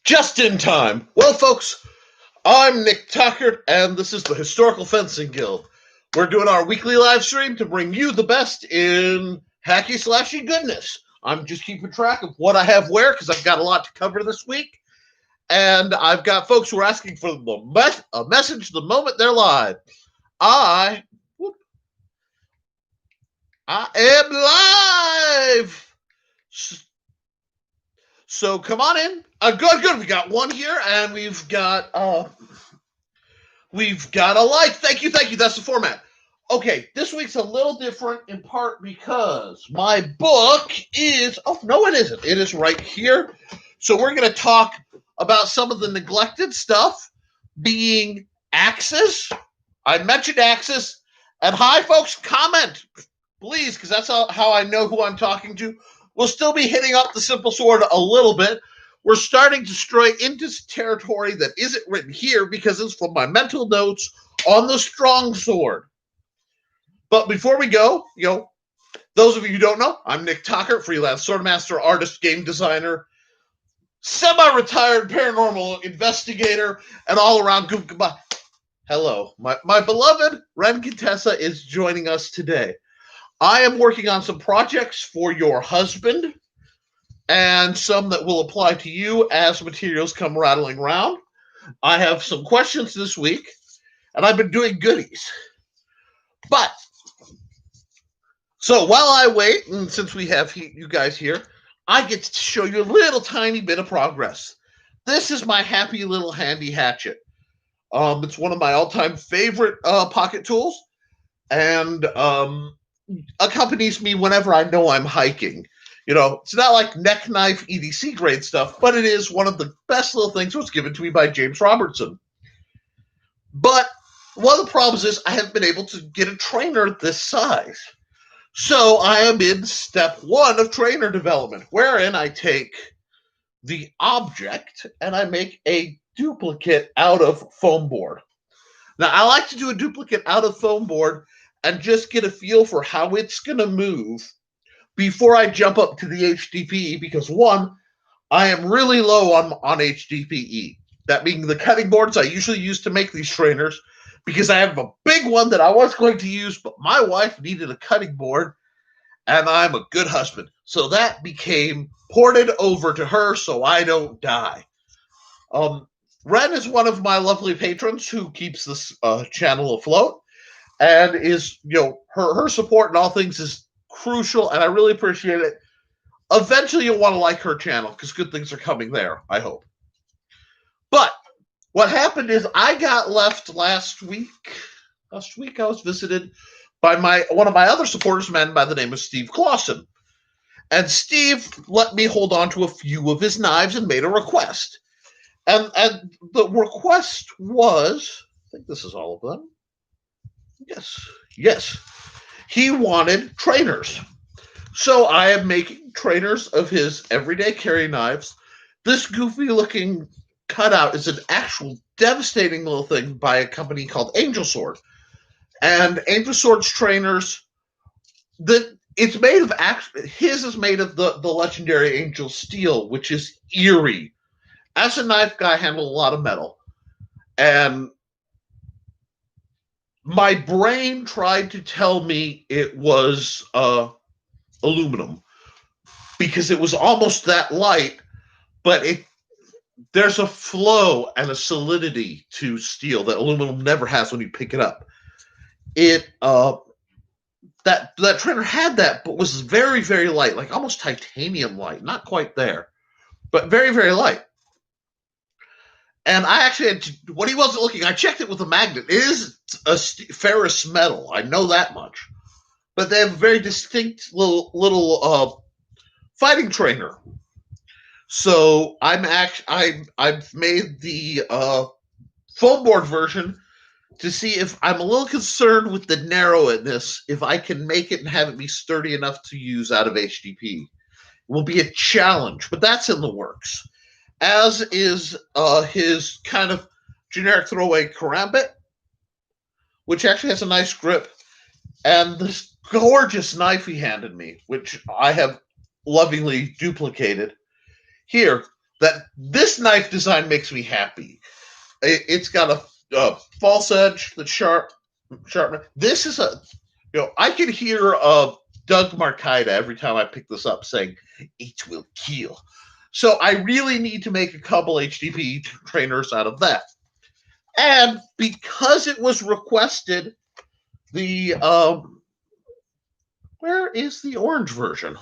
Just in time. Well, folks, I'm Nick Tucker, and this is the Historical Fencing Guild. We're doing our weekly live stream to bring you the best in hacky slashy goodness. I'm just keeping track of what I have where because I've got a lot to cover this week. And I've got folks who are asking for a message the moment they're live. I am live. So come on in. Good. We got one here, and we've got a like. Thank you. That's the format. Okay, this week's a little different in part because my book is. Oh no, it isn't. It is right here. So we're going to talk about some of the neglected stuff, being Axis. I mentioned Axis, and hi, folks. Comment, please, because that's how I know who I'm talking to. We'll still be hitting up the simple sword a little bit. We're starting to stray into territory that isn't written here because it's from my mental notes on the strong sword. But before we go, those of you who don't know, I'm Nick Tucker, freelance swordmaster, artist, game designer, semi-retired paranormal investigator, and all-around goodbye. Hello, my beloved Ren Contessa is joining us today. I am working on some projects for your husband and some that will apply to you as materials come rattling around. I have some questions this week, and I've been doing goodies. But, so while I wait, and since we have you guys here, I get to show you a little tiny bit of progress. This is my happy little handy hatchet. It's one of my all-time favorite pocket tools, and accompanies me whenever I know I'm hiking. It's not like neck knife EDC grade stuff, but it is one of the best little things that was given to me by James Robertson. But one of the problems is I haven't been able to get a trainer this size. So I am in step one of trainer development, wherein I take the object and I make a duplicate out of foam board. Now, I like to do a duplicate out of foam board and just get a feel for how it's going to move before I jump up to the HDPE, because one, I am really low on HDPE. That being the cutting boards I usually use to make these trainers, because I have a big one that I was going to use, but my wife needed a cutting board, and I'm a good husband. So that became ported over to her so I don't die. Ren is one of my lovely patrons who keeps this channel afloat, and is, her support in all things is crucial, and I really appreciate it. Eventually you'll want to like her channel because good things are coming there, I hope. But what happened is I got left last week. Last week I was visited by one of my other supporters, man by the name of Steve Clausen. And Steve let me hold on to a few of his knives and made a request. And the request was, I think this is all of them. Yes. He wanted trainers. So I am making trainers of his everyday carry knives. This goofy looking cutout is an actual devastating little thing by a company called Angel Sword. And Angel Sword's trainers, it's made of his is made of the legendary Angel Steel, which is eerie. As a knife guy, I handle a lot of metal. And my brain tried to tell me it was aluminum because it was almost that light, but there's a flow and a solidity to steel that aluminum never has when you pick it up. That trainer had that, but was very, very light, like almost titanium light. Not quite there, but very, very light. And I actually when he wasn't looking, I checked it with a magnet. It is a ferrous metal. I know that much. But they have a very distinct little fighting trainer. So I've made the foam board version to see if I'm a little concerned with the narrowness, if I can make it and have it be sturdy enough to use out of HDP. It will be a challenge, but that's in the works. As is his kind of generic throwaway karambit, which actually has a nice grip, and this gorgeous knife he handed me, which I have lovingly duplicated. Here, that this knife design makes me happy. It's got a false edge that's sharp. This is I could hear Doug Marcaida every time I pick this up saying, "It will kill." So I really need to make a couple HDP trainers out of that. And because it was requested, the where is the orange version?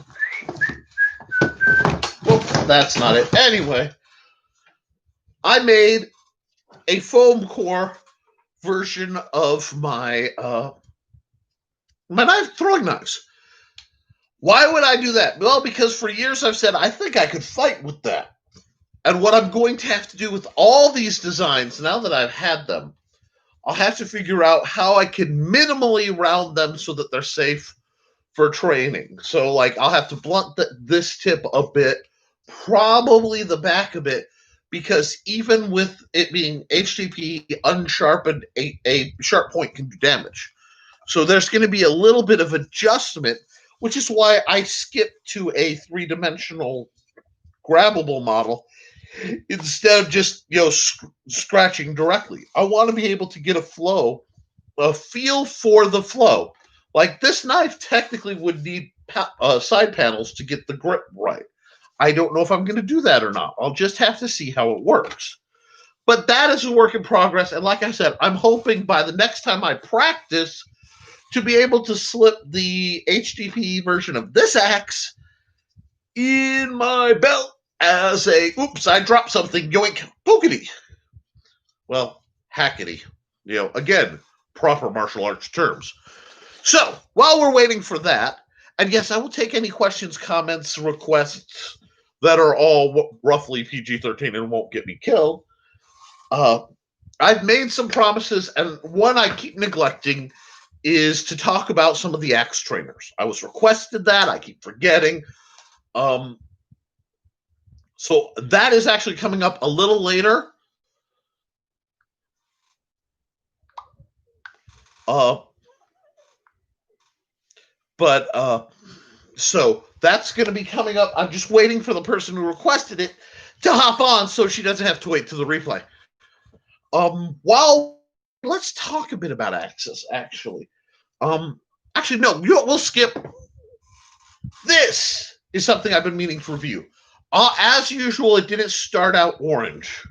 Well, that's not it. Anyway, I made a foam core version of my throwing knives. Why would I do that? Well, because for years I've said I think I could fight with that. And what I'm going to have to do with all these designs, now that I've had them, I'll have to figure out how I can minimally round them so that they're safe for training. So, like, I'll have to blunt this tip a bit, probably the back a bit, because even with it being HDP unsharpened, a sharp point can do damage. So there's going to be a little bit of adjustment, which is why I skipped to a three-dimensional grabbable model instead of just scratching directly. I want to be able to get a feel for the flow. Like this knife technically would need side panels to get the grip right. I don't know if I'm going to do that or not. I'll just have to see how it works. But that is a work in progress. And like I said, I'm hoping by the next time I practice to be able to slip the HDP version of this axe in my belt as a, oops, I dropped something, yoink, pookity. Well, hackety. Again, proper martial arts terms. So, while we're waiting for that, and yes, I will take any questions, comments, requests that are all roughly PG-13 and won't get me killed. I've made some promises, and one I keep neglecting is to talk about some of the axe trainers. I was requested that. I keep forgetting. So that is actually coming up a little later. So that's going to be coming up. I'm just waiting for the person who requested it to hop on so she doesn't have to wait to the replay. While let's talk a bit about axes, actually. Actually, no, we'll skip. This is something I've been meaning to review. As usual, it didn't start out orange,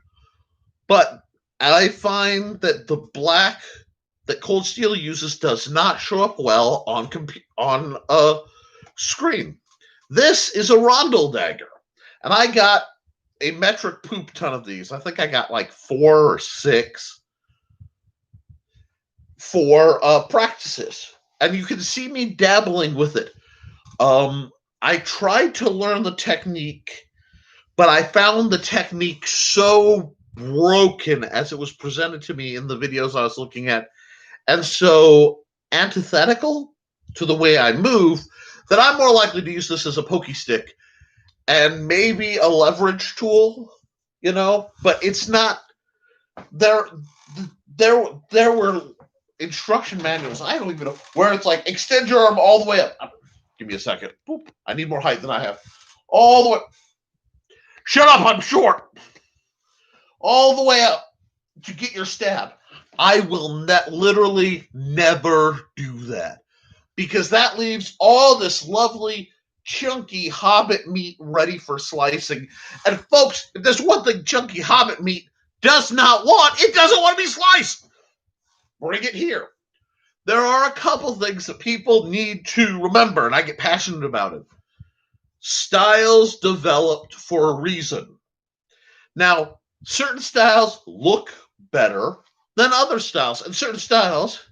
but I find that the black that Cold Steel uses does not show up well on a screen. This is a rondel dagger, and I got a metric poop ton of these. I think I got like 4 or 6 for practices, and you can see me dabbling with it. I tried to learn the technique, but I found the technique so broken as it was presented to me in the videos I was looking at, and so antithetical to the way I move, that I'm more likely to use this as a pokey stick and maybe a leverage tool, but it's not. There were instruction manuals, I don't even know, where it's like, extend your arm all the way up. Give me a second. Boop. I need more height than I have. All the way. Shut up, I'm short. All the way up to get your stab. I will literally never do that, because that leaves all this lovely, chunky hobbit meat ready for slicing. And folks, if there's one thing chunky hobbit meat does not want, it doesn't want to be sliced. Bring it here. There are a couple things that people need to remember, and I get passionate about it. Styles developed for a reason. Now, certain styles look better than other styles, and certain styles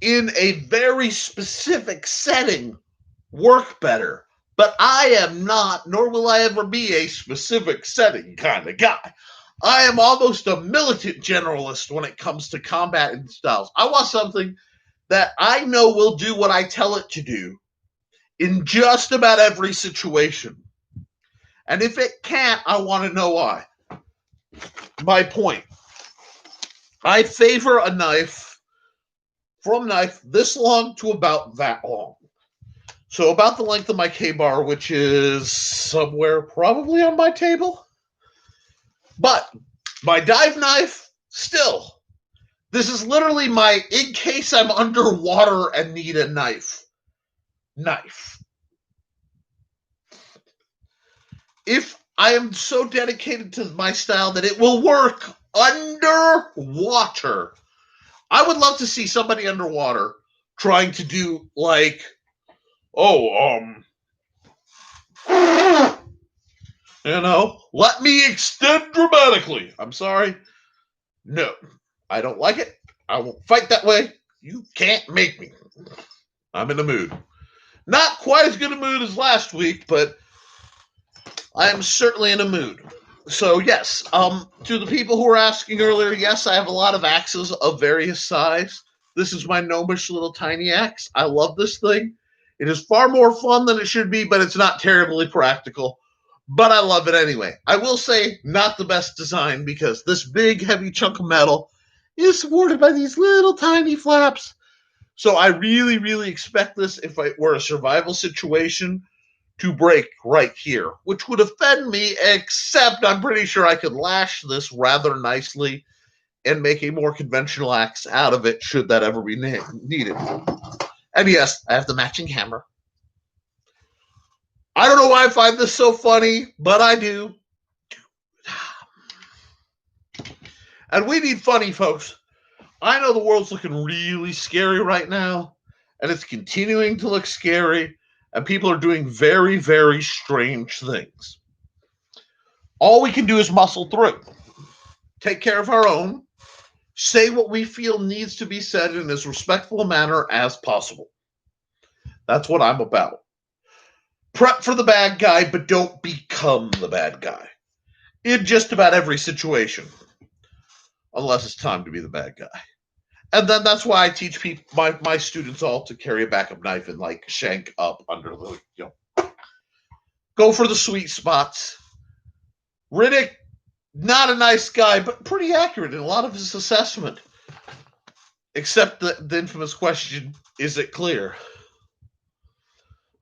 in a very specific setting work better. But I am not, nor will I ever be, a specific setting kind of guy. I am almost a militant generalist when it comes to combat and styles. I want something that I know will do what I tell it to do in just about every situation. And if it can't, I want to know why. My point. I favor a knife this long to about that long. So about the length of my K-bar, which is somewhere probably on my table. But my dive knife, still. This is literally my, in case I'm underwater and need a knife. If I am so dedicated to my style that it will work underwater. I would love to see somebody underwater trying to do like, let me extend dramatically. I'm sorry. No, I don't like it. I won't fight that way. You can't make me. I'm in the mood. Not quite as good a mood as last week, but I am certainly in a mood. So yes, to the people who were asking earlier, yes, I have a lot of axes of various size. This is my gnomish little tiny axe. I love this thing. It is far more fun than it should be, but it's not terribly practical. But I love it anyway. I will say, not the best design because this big, heavy chunk of metal is supported by these little tiny flaps. So I really, really expect this, if it were a survival situation, to break right here, which would offend me, except I'm pretty sure I could lash this rather nicely and make a more conventional axe out of it should that ever be needed. And yes, I have the matching hammer. I don't know why I find this so funny, but I do. And we need funny, folks. I know the world's looking really scary right now, and it's continuing to look scary, and people are doing very, very strange things. All we can do is muscle through, take care of our own, say what we feel needs to be said in as respectful a manner as possible. That's what I'm about. Prep for the bad guy, but don't become the bad guy in just about every situation, unless it's time to be the bad guy. And then that's why I teach people, my students all, to carry a backup knife and like shank up under the, go for the sweet spots. Riddick, not a nice guy, but pretty accurate in a lot of his assessment. Except the infamous question, is it clear?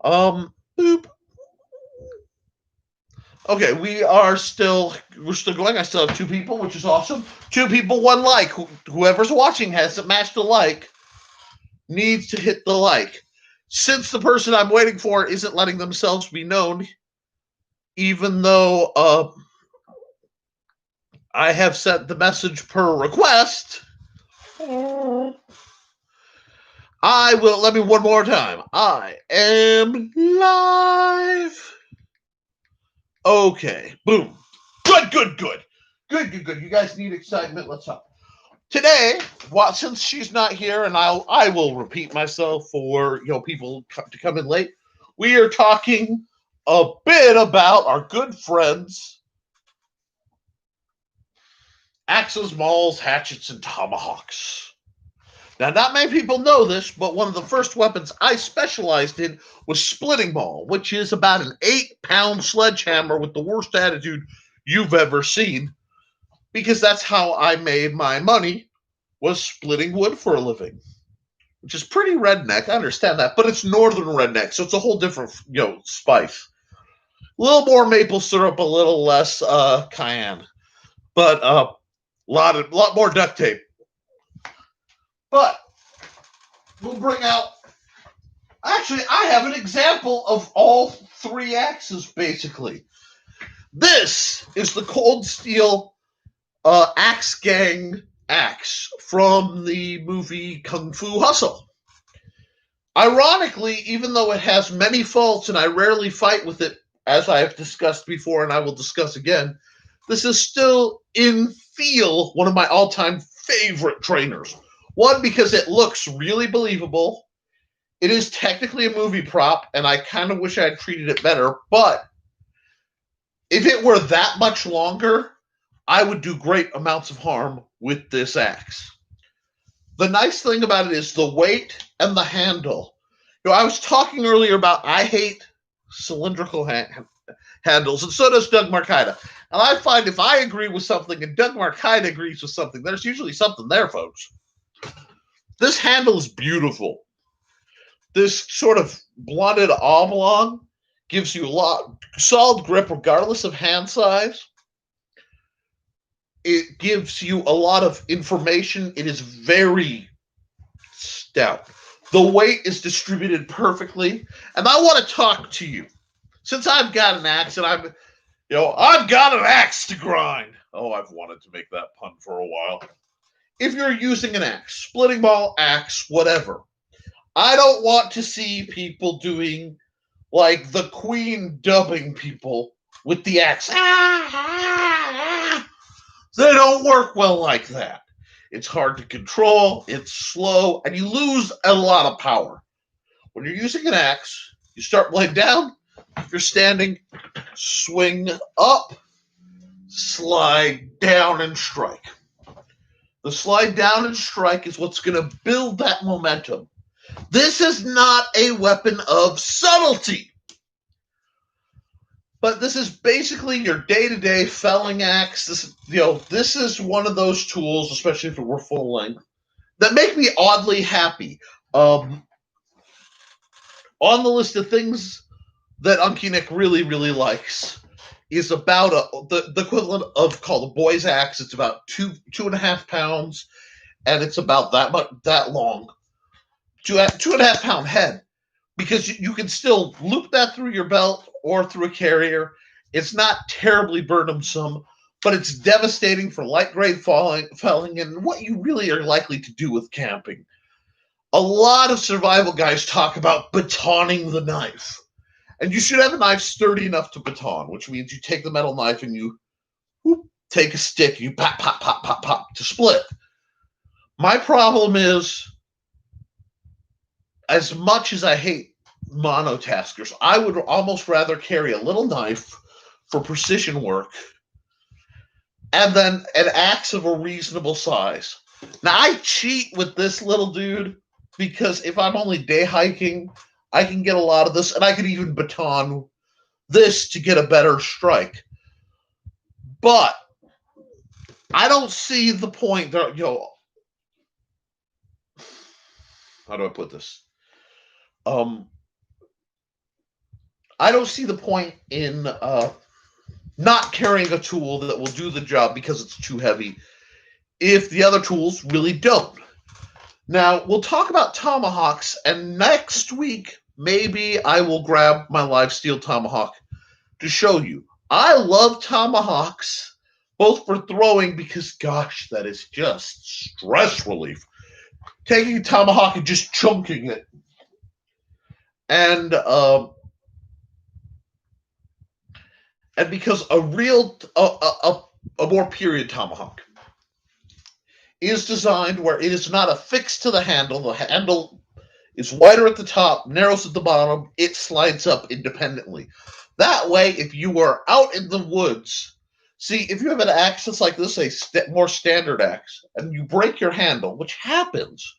Boop. Okay, we're still going. I still have 2 people, which is awesome. 2 people, 1 like. Whoever's watching hasn't matched a like needs to hit the like. Since the person I'm waiting for isn't letting themselves be known, even though I have sent the message per request, I will, let me one more time. I am live. Okay, boom. Good. You guys need excitement. Let's talk. Today, since she's not here, and I will repeat myself for people to come in late, we are talking a bit about our good friends, axes, mauls, hatchets, and tomahawks. Now, not many people know this, but one of the first weapons I specialized in was splitting maul, which is about an 8-pound sledgehammer with the worst attitude you've ever seen, because that's how I made my money, was splitting wood for a living, which is pretty redneck. I understand that, but it's northern redneck, so it's a whole different spice. A little more maple syrup, a little less cayenne, but a lot more duct tape. But we'll bring out. Actually, I have an example of all 3 axes, basically. This is the Cold Steel Axe Gang axe from the movie Kung Fu Hustle. Ironically, even though it has many faults and I rarely fight with it, as I have discussed before and I will discuss again, this is still, in feel, one of my all-time favorite trainers. One, because it looks really believable. It is technically a movie prop, and I kind of wish I had treated it better, but if it were that much longer, I would do great amounts of harm with this axe. The nice thing about it is the weight and the handle. I was talking earlier about I hate cylindrical handles, and so does Doug Marcaida. And I find if I agree with something and Doug Marcaida agrees with something, there's usually something there, folks. This handle is beautiful. This sort of blunted oblong gives you a lot solid grip regardless of hand size. It gives you a lot of information. It is very stout. The weight is distributed perfectly. And I want to talk to you. Since I've got an axe and I've got an axe to grind. Oh, I've wanted to make that pun for a while. If you're using an axe, splitting ball, axe, whatever, I don't want to see people doing like the Queen dubbing people with the axe. They don't work well like that. It's hard to control, it's slow, and you lose a lot of power. When you're using an axe, you start blade down. If you're standing, swing up, slide down, and strike. The slide down and strike is what's going to build that momentum. This is not a weapon of subtlety, but this is basically your day-to-day felling axe. This is one of those tools, especially if it were full length, that make me oddly happy. On the list of things that Unky Nick really, really likes is about the equivalent of called a boy's axe. It's about 2.5 pounds, and it's about that long. 2.5 pound head, because you can still loop that through your belt or through a carrier. It's not terribly burdensome, but it's devastating for light grade felling and what you really are likely to do with camping. A lot of survival guys talk about batoning the knife. And you should have a knife sturdy enough to baton, which means you take the metal knife and you take a stick, and you pop, pop, pop, pop, pop to split. My problem is, as much as I hate monotaskers, I would almost rather carry a little knife for precision work and then an axe of a reasonable size. Now, I cheat with this little dude because if I'm only day hiking, I can get a lot of this, and I can even baton this to get a better strike. But I don't see the point that, how do I put this? I don't see the point in not carrying a tool that will do the job because it's too heavy if the other tools really don't. Now, we'll talk about tomahawks, and next week, maybe I will grab my live steel tomahawk to show you. I love tomahawks, both for throwing, because, gosh, that is just stress relief. Taking a tomahawk and just chunking it. And because a more period tomahawk is designed where it is not affixed to the handle. The handle is wider at the top, narrows at the bottom. It slides up independently. That way, if you are out in the woods, see, if you have an axe that's like this, more standard axe, and you break your handle, which happens,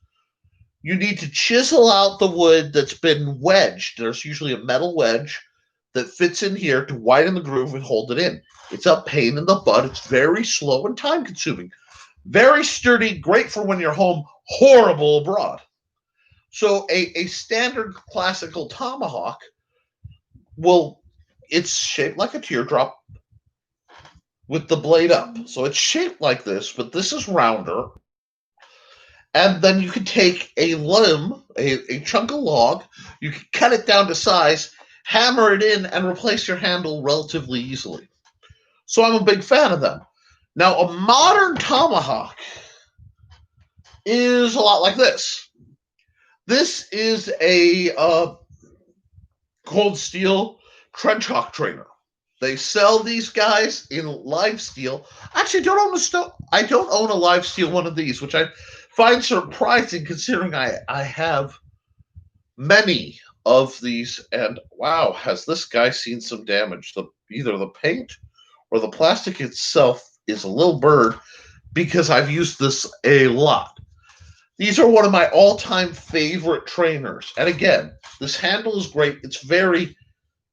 you need to chisel out the wood that's been wedged. There's usually a metal wedge that fits in here to widen the groove and hold it in. It's a pain in the butt. It's very slow and time-consuming. Very sturdy, great for when you're home, horrible abroad. So a standard classical tomahawk it's shaped like a teardrop with the blade up. So it's shaped like this, but this is rounder. And then you can take a limb, a chunk of log, you can cut it down to size, hammer it in, and replace your handle relatively easily. So I'm a big fan of them. Now, a modern tomahawk is a lot like this. This is a cold steel trench hawk trainer. They sell these guys in live steel. Actually, I don't own a live steel one of these, which I find surprising considering I have many of these. And wow, has this guy seen some damage? Either the paint or the plastic itself is a little bird because I've used this a lot. These are one of my all-time favorite trainers. And again, this handle is great. It's very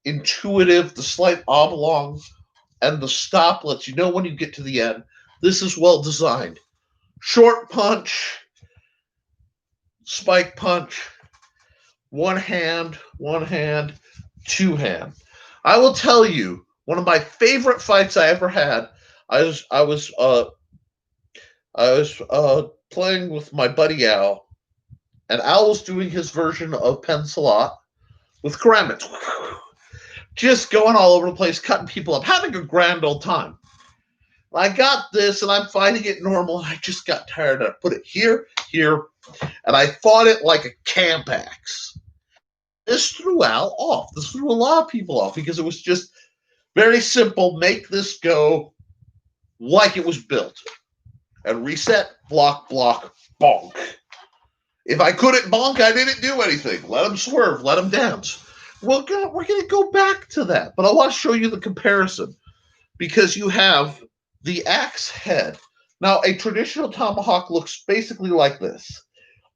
intuitive. The slight oblong and the stop lets you know when you get to the end. This is well designed. Short punch, spike punch, one hand, two hand. I will tell you, one of my favorite fights I ever had. I was playing with my buddy Al, and Al was doing his version of Pensalot with Karamitz. Just going all over the place, cutting people up, having a grand old time. I got this, and I'm fighting it normal. I just got tired. I put it here, and I fought it like a camp axe. This threw Al off. This threw a lot of people off because it was just very simple. Make this go like it was built. And reset, block, bonk. If I couldn't bonk, I didn't do anything. Let him swerve, let him dance. Well, we're going to go back to that. But I want to show you the comparison because you have the axe head. Now, a traditional tomahawk looks basically like this.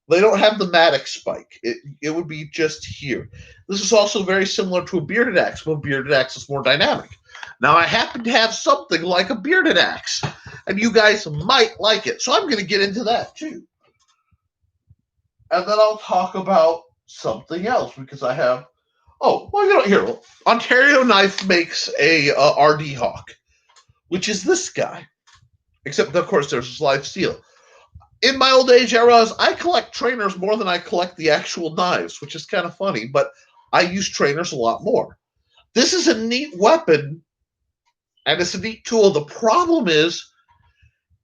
They don't have the mattock spike. It would be just here. This is also very similar to a bearded axe, but a bearded axe is more dynamic. Now, I happen to have something like a bearded axe, and you guys might like it. So I'm going to get into that, too. And then I'll talk about something else, because I have... Oh, well, here. Ontario Knife makes a RD Hawk, which is this guy. Except, of course, there's live steel. In my old age eras, I collect trainers more than I collect the actual knives, which is kind of funny, but I use trainers a lot more. This is a neat weapon, and it's a neat tool. The problem is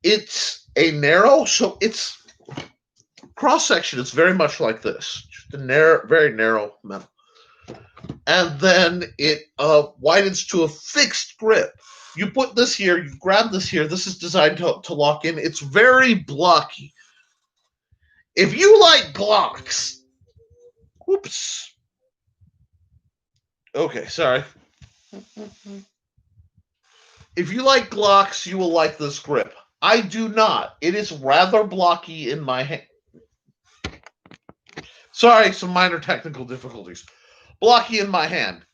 it's a narrow, so its cross-section is very much like this. Just a very narrow metal. And then it widens to a fixed grip. You put this here, you grab this here. This is designed to lock in. It's very blocky. If you like Glocks, whoops. Okay, sorry. If you like Glocks, you will like this grip. I do not. It is rather blocky in my hand. Sorry, some minor technical difficulties. Blocky in my hand.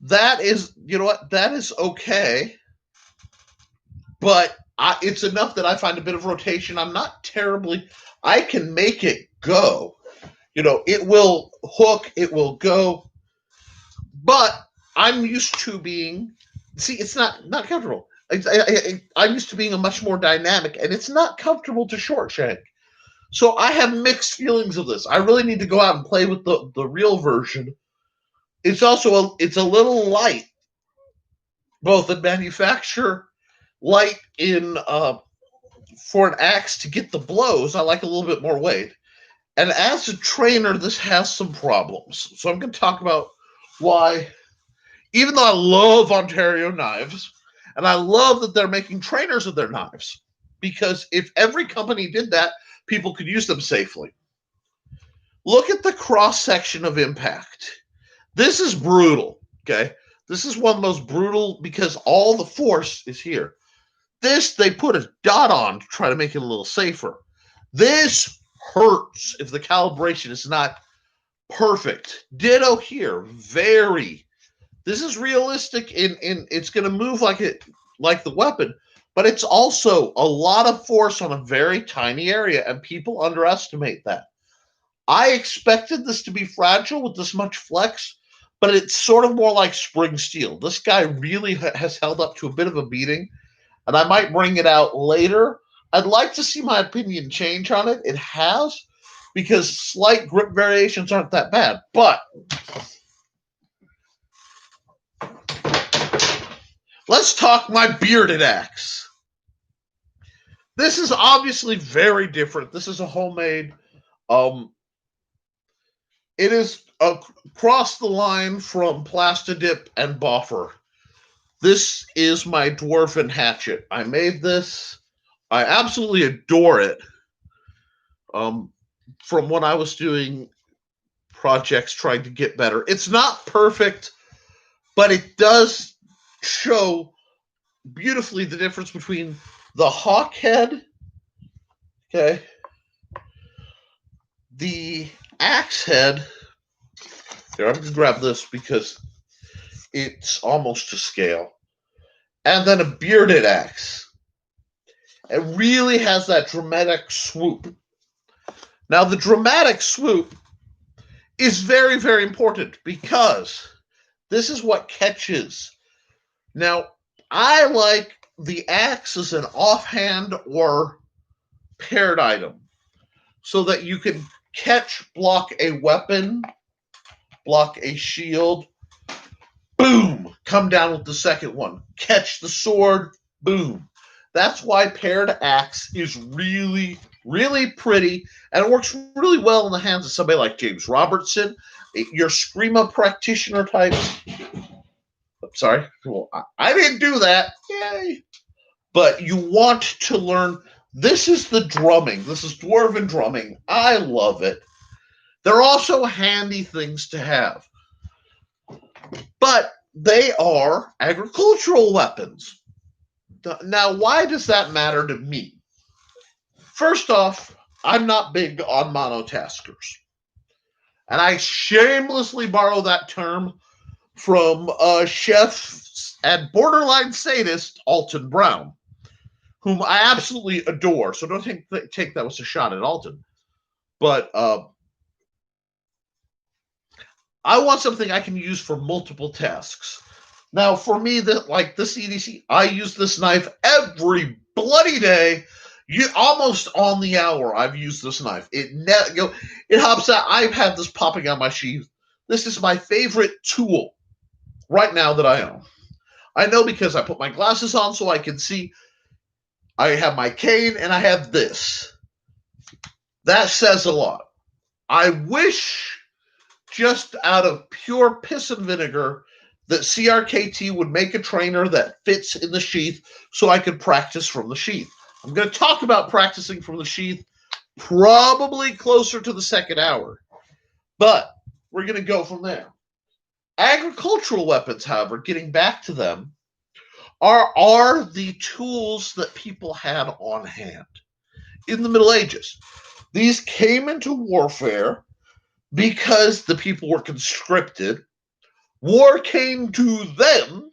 That is, you know what? That is okay. But it's enough that I find a bit of rotation. I'm not terribly... I can make it go. You know, it will hook, it will go. But I'm used to being... See, it's not comfortable. I'm used to being a much more dynamic, and it's not comfortable to short shank. So I have mixed feelings of this. I really need to go out and play with the real version. It's also it's a little light, both in manufacture, light in for an axe to get the blows. I like a little bit more weight. And as a trainer, this has some problems. So I'm going to talk about why, even though I love Ontario Knives, and I love that they're making trainers of their knives, because if every company did that, people could use them safely. Look at the cross-section of impact. This is brutal, okay? This is one of the most brutal because all the force is here. This, they put a dot on to try to make it a little safer. This hurts if the calibration is not perfect. Ditto here. This is realistic in it's going to move like the weapon, but it's also a lot of force on a very tiny area, and people underestimate that. I expected this to be fragile with this much flex, but it's sort of more like spring steel. This guy really has held up to a bit of a beating, and I might bring it out later. I'd like to see my opinion change on it. It has, because slight grip variations aren't that bad. But let's talk my bearded axe. This is obviously very different. This is a homemade. It is across the line from Plastidip and Boffer. This is my dwarven hatchet. I made this. I absolutely adore it. From when I was doing projects trying to get better. It's not perfect, but it does show beautifully the difference between the hawk head, okay, the axe head. Here, I'm going to grab this because it's almost to scale. And then a bearded axe. It really has that dramatic swoop. Now, the dramatic swoop is very, very important because this is what catches. Now, I like the axe as an offhand or paired item so that you can catch, block a weapon, block a shield, boom, come down with the second one, catch the sword, boom. That's why paired axe is really, really pretty, and it works really well in the hands of somebody like James Robertson, your Screamo practitioner types. Sorry, well, I didn't do that. Yay! But you want to learn. This is the drumming. This is dwarven drumming. I love it. They're also handy things to have. But they are agricultural weapons. Now, why does that matter to me? First off, I'm not big on monotaskers. And I shamelessly borrow that term from chef and borderline sadist Alton Brown, whom I absolutely adore. So don't take that as a shot at Alton. But I want something I can use for multiple tasks. Now, for me, that like this EDC, I use this knife every bloody day. Almost on the hour, I've used this knife. It hops out. I've had this popping out my sheath. This is my favorite tool right now that I own. I know because I put my glasses on so I can see. I have my cane and I have this. That says a lot. I wish, just out of pure piss and vinegar, that CRKT would make a trainer that fits in the sheath so I could practice from the sheath. I'm going to talk about practicing from the sheath probably closer to the second hour, but we're going to go from there. Agricultural weapons, however, getting back to them, are the tools that people had on hand in the Middle Ages. These came into warfare because the people were conscripted. War came to them,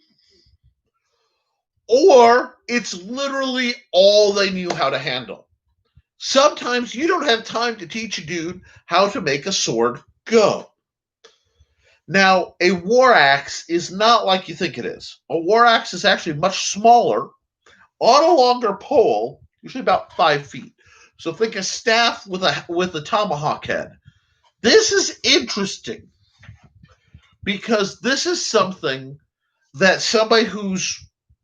or it's literally all they knew how to handle. Sometimes you don't have time to teach a dude how to make a sword go. Now, a war axe is not like you think it is. A war axe is actually much smaller, on a longer pole, usually about 5 feet. So think a staff with a tomahawk head. This is interesting because this is something that somebody who's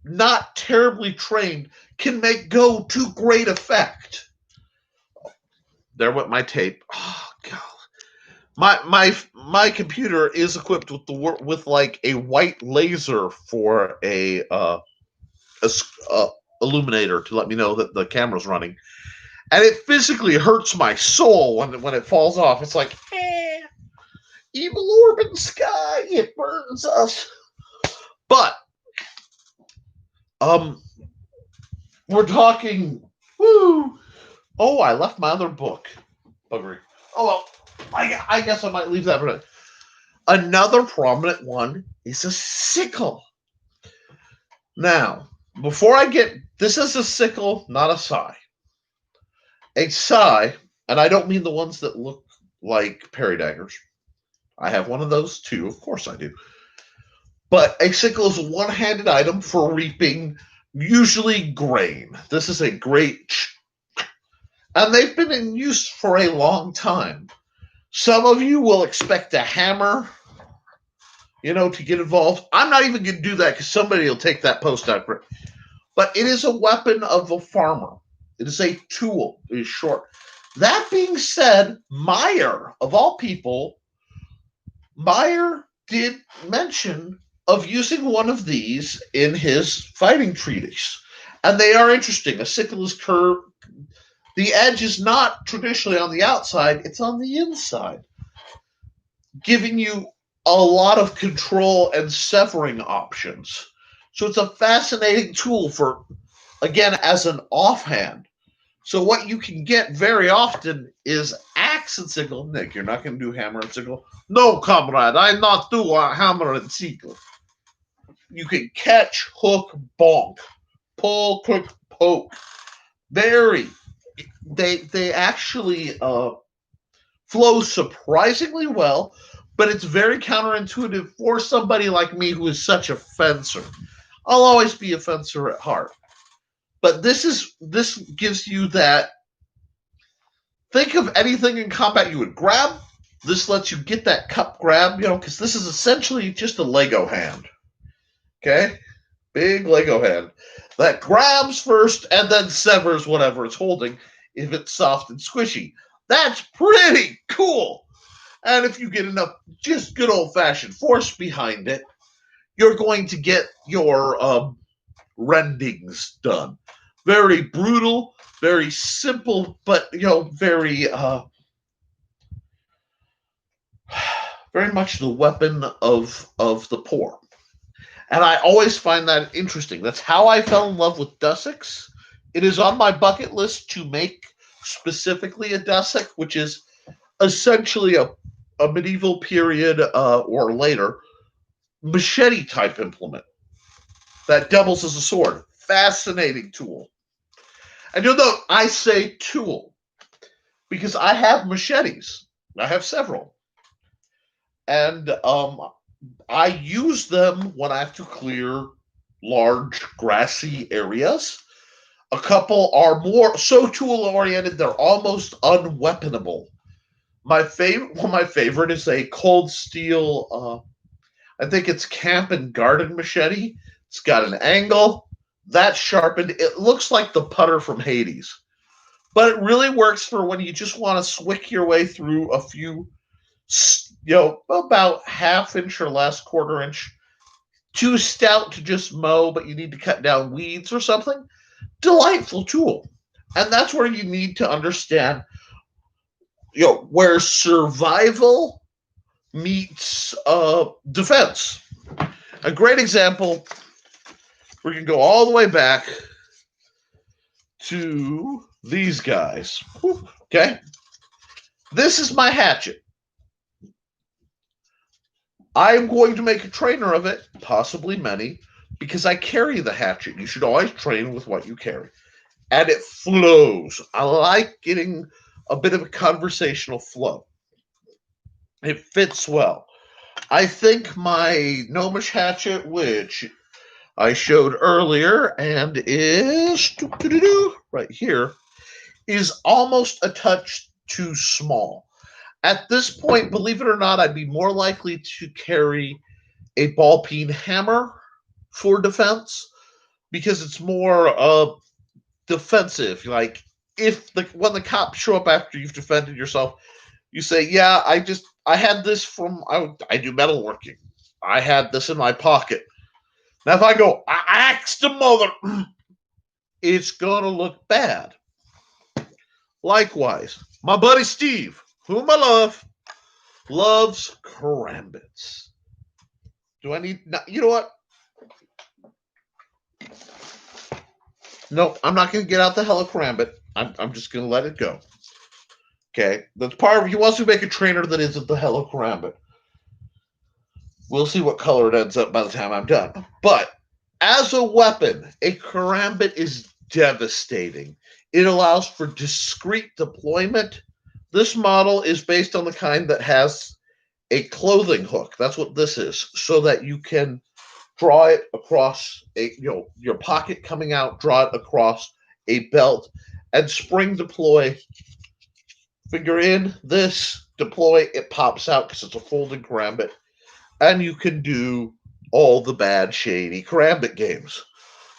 not terribly trained can make go to great effect. There went my tape. Oh god. My computer is equipped with like a white laser for a illuminator to let me know that the camera's running, and it physically hurts my soul when it falls off. It's like, evil orb in the sky, it burns us. But we're talking. Woo! Oh, I left my other book. Buggery. Oh well, I guess I might leave that for now. Another prominent one is a sickle. Now, before I get this is a sickle, not a sai. A sai, and I don't mean the ones that look like parry daggers. I have one of those too, of course I do. But a sickle is a one-handed item for reaping, usually grain. This is a great, and they've been in use for a long time. Some of you will expect a hammer, to get involved. I'm not even going to do that because somebody will take that post out. But it is a weapon of a farmer. It is a tool. It is short. That being said, Meyer, of all people, Meyer did mention of using one of these in his fighting treatise. And they are interesting. A sickle is curved. The edge is not traditionally on the outside, it's on the inside, giving you a lot of control and severing options. So it's a fascinating tool for, again, as an offhand. So what you can get very often is axe and sickle. Nick, you're not going to do hammer and sickle? No, comrade, I not do a hammer and sickle. You can catch, hook, bonk, pull, quick, poke. They actually, flows surprisingly well, but it's very counterintuitive for somebody like me who is such a fencer. I'll always be a fencer at heart. But this gives you that. Think of anything in combat you would grab. This lets you get that cup grab, because this is essentially just a Lego hand. Okay? Big Lego hand that grabs first and then severs whatever it's holding if it's soft and squishy. That's pretty cool. And if you get enough just good old-fashioned force behind it, you're going to get your rendings done. Very brutal, very simple, but very very much the weapon of the poor. And I always find that interesting. That's how I fell in love with Dusseks. It is on my bucket list to make specifically a Dussek, which is essentially a medieval period or later machete type implement that doubles as a sword. Fascinating tool. And you'll note I say tool because I have machetes. I have several. And I use them when I have to clear large grassy areas. A couple are more so tool oriented, they're almost unweaponable. My favorite is a cold steel, I think it's camp and garden machete. It's got an angle that's sharpened. It looks like the putter from Hades. But it really works for when you just want to swick your way through a few, about half inch or less, quarter inch, too stout to just mow, but you need to cut down weeds or something. Delightful tool. And that's where you need to understand, where survival meets defense. A great example, we can go all the way back to these guys. Okay? This is my hatchet. I'm going to make a trainer of it, possibly many, because I carry the hatchet. You should always train with what you carry. And it flows. I like getting a bit of a conversational flow. It fits well. I think my gnomish hatchet, which I showed earlier and is right here, is almost a touch too small. At this point, believe it or not, I'd be more likely to carry a ball peen hammer for defense because it's more defensive. Like when the cops show up after you've defended yourself, you say, "Yeah, I had this from I do metalworking. I had this in my pocket." Now, if I go, "I axed the mother," it's gonna look bad. Likewise, my buddy Steve, whom I love, loves karambits. Do I need? You know what? No, I'm not going to get out the hella karambit. I'm just going to let it go. Okay, that's part of. He wants to make a trainer that isn't the hella karambit. We'll see what color it ends up by the time I'm done. But as a weapon, a karambit is devastating. It allows for discrete deployment. This model is based on the kind that has a clothing hook. That's what this is, so that you can draw it across your pocket coming out, draw it across a belt, and spring deploy. Finger in, this, deploy, it pops out because it's a folding karambit. And you can do all the bad, shady karambit games.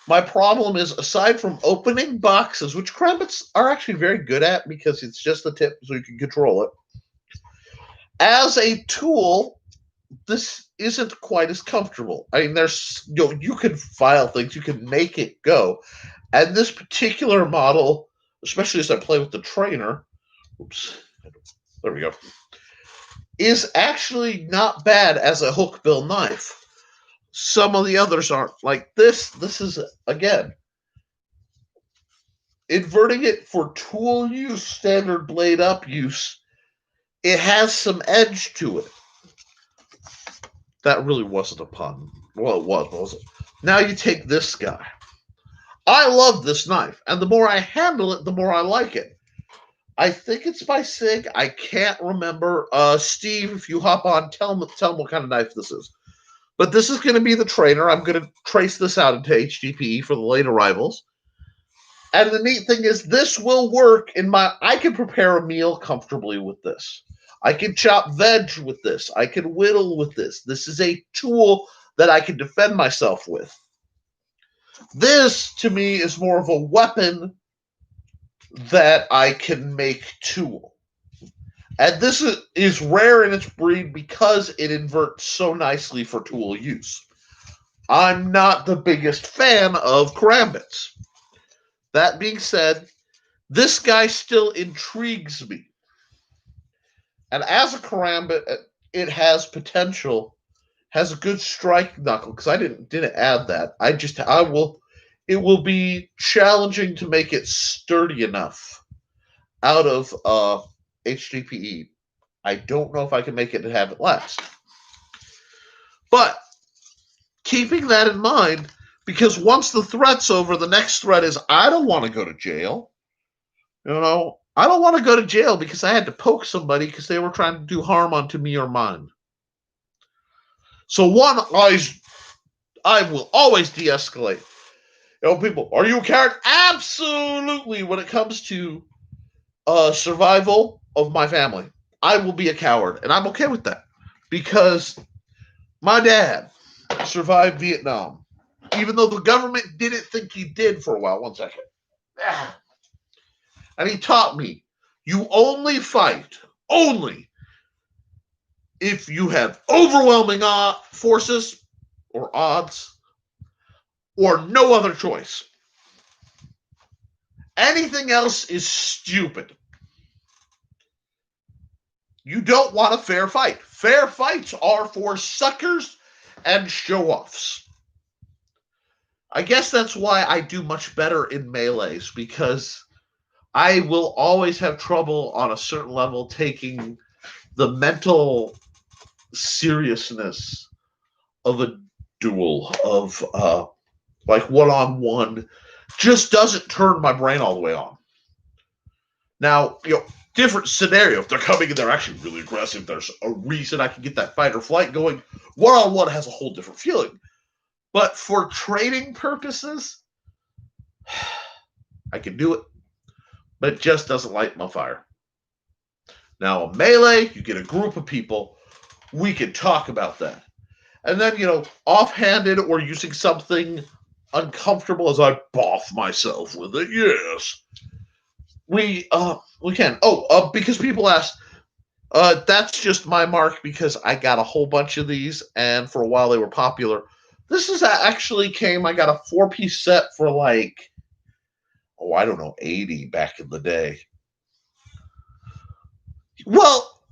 My problem is, aside from opening boxes, which karambits are actually very good at because it's just the tip so you can control it, as a tool, this isn't quite as comfortable. I mean, there's you can file things, you can make it go. And this particular model, especially as I play with the trainer, there we go, is actually not bad as a hook bill knife. Some of the others aren't. Like this is, again, inverting it for tool use, standard blade up use, it has some edge to it. That really wasn't a pun. Well, it was, wasn't it? Now you take this guy. I love this knife, and the more I handle it, the more I like it. I think it's by Sig. I can't remember. Steve, if you hop on, tell them what kind of knife this is. But this is going to be the trainer. I'm going to trace this out into HDPE for the late arrivals. And the neat thing is, this will work in my. I can prepare a meal comfortably with this. I can chop veg with this. I can whittle with this. This is a tool that I can defend myself with. This, to me, is more of a weapon that I can make tool. And this is rare in its breed because it inverts so nicely for tool use. I'm not the biggest fan of karambits. That being said, this guy still intrigues me. And as a karambit, it has potential, has a good strike knuckle, because I didn't add that. It will be challenging to make it sturdy enough out of HDPE. I don't know if I can make it to have it last. But keeping that in mind, because once the threat's over, the next threat is I don't want to go to jail. I don't want to go to jail because I had to poke somebody because they were trying to do harm onto me or mine. So I will always de-escalate. People, are you a coward? Absolutely. When it comes to survival of my family, I will be a coward, and I'm okay with that because my dad survived Vietnam, even though the government didn't think he did for a while. One second. And he taught me, you only fight, if you have overwhelming forces or odds or no other choice. Anything else is stupid. You don't want a fair fight. Fair fights are for suckers and show-offs. I guess that's why I do much better in melees, because I will always have trouble on a certain level taking the mental seriousness of a duel, of like one-on-one, just doesn't turn my brain all the way on. Now, different scenario. If they're coming and they're actually really aggressive, there's a reason I can get that fight or flight going. One-on-one has a whole different feeling. But for training purposes, I can do it, but it just doesn't light my fire. Now, a melee, you get a group of people, we can talk about that. And then, offhanded or using something uncomfortable as I boff myself with it, yes. We can. Because people ask, that's just my mark because I got a whole bunch of these, and for a while they were popular. This is actually I got a 4-piece set for like, I don't know, 80 back in the day. Well,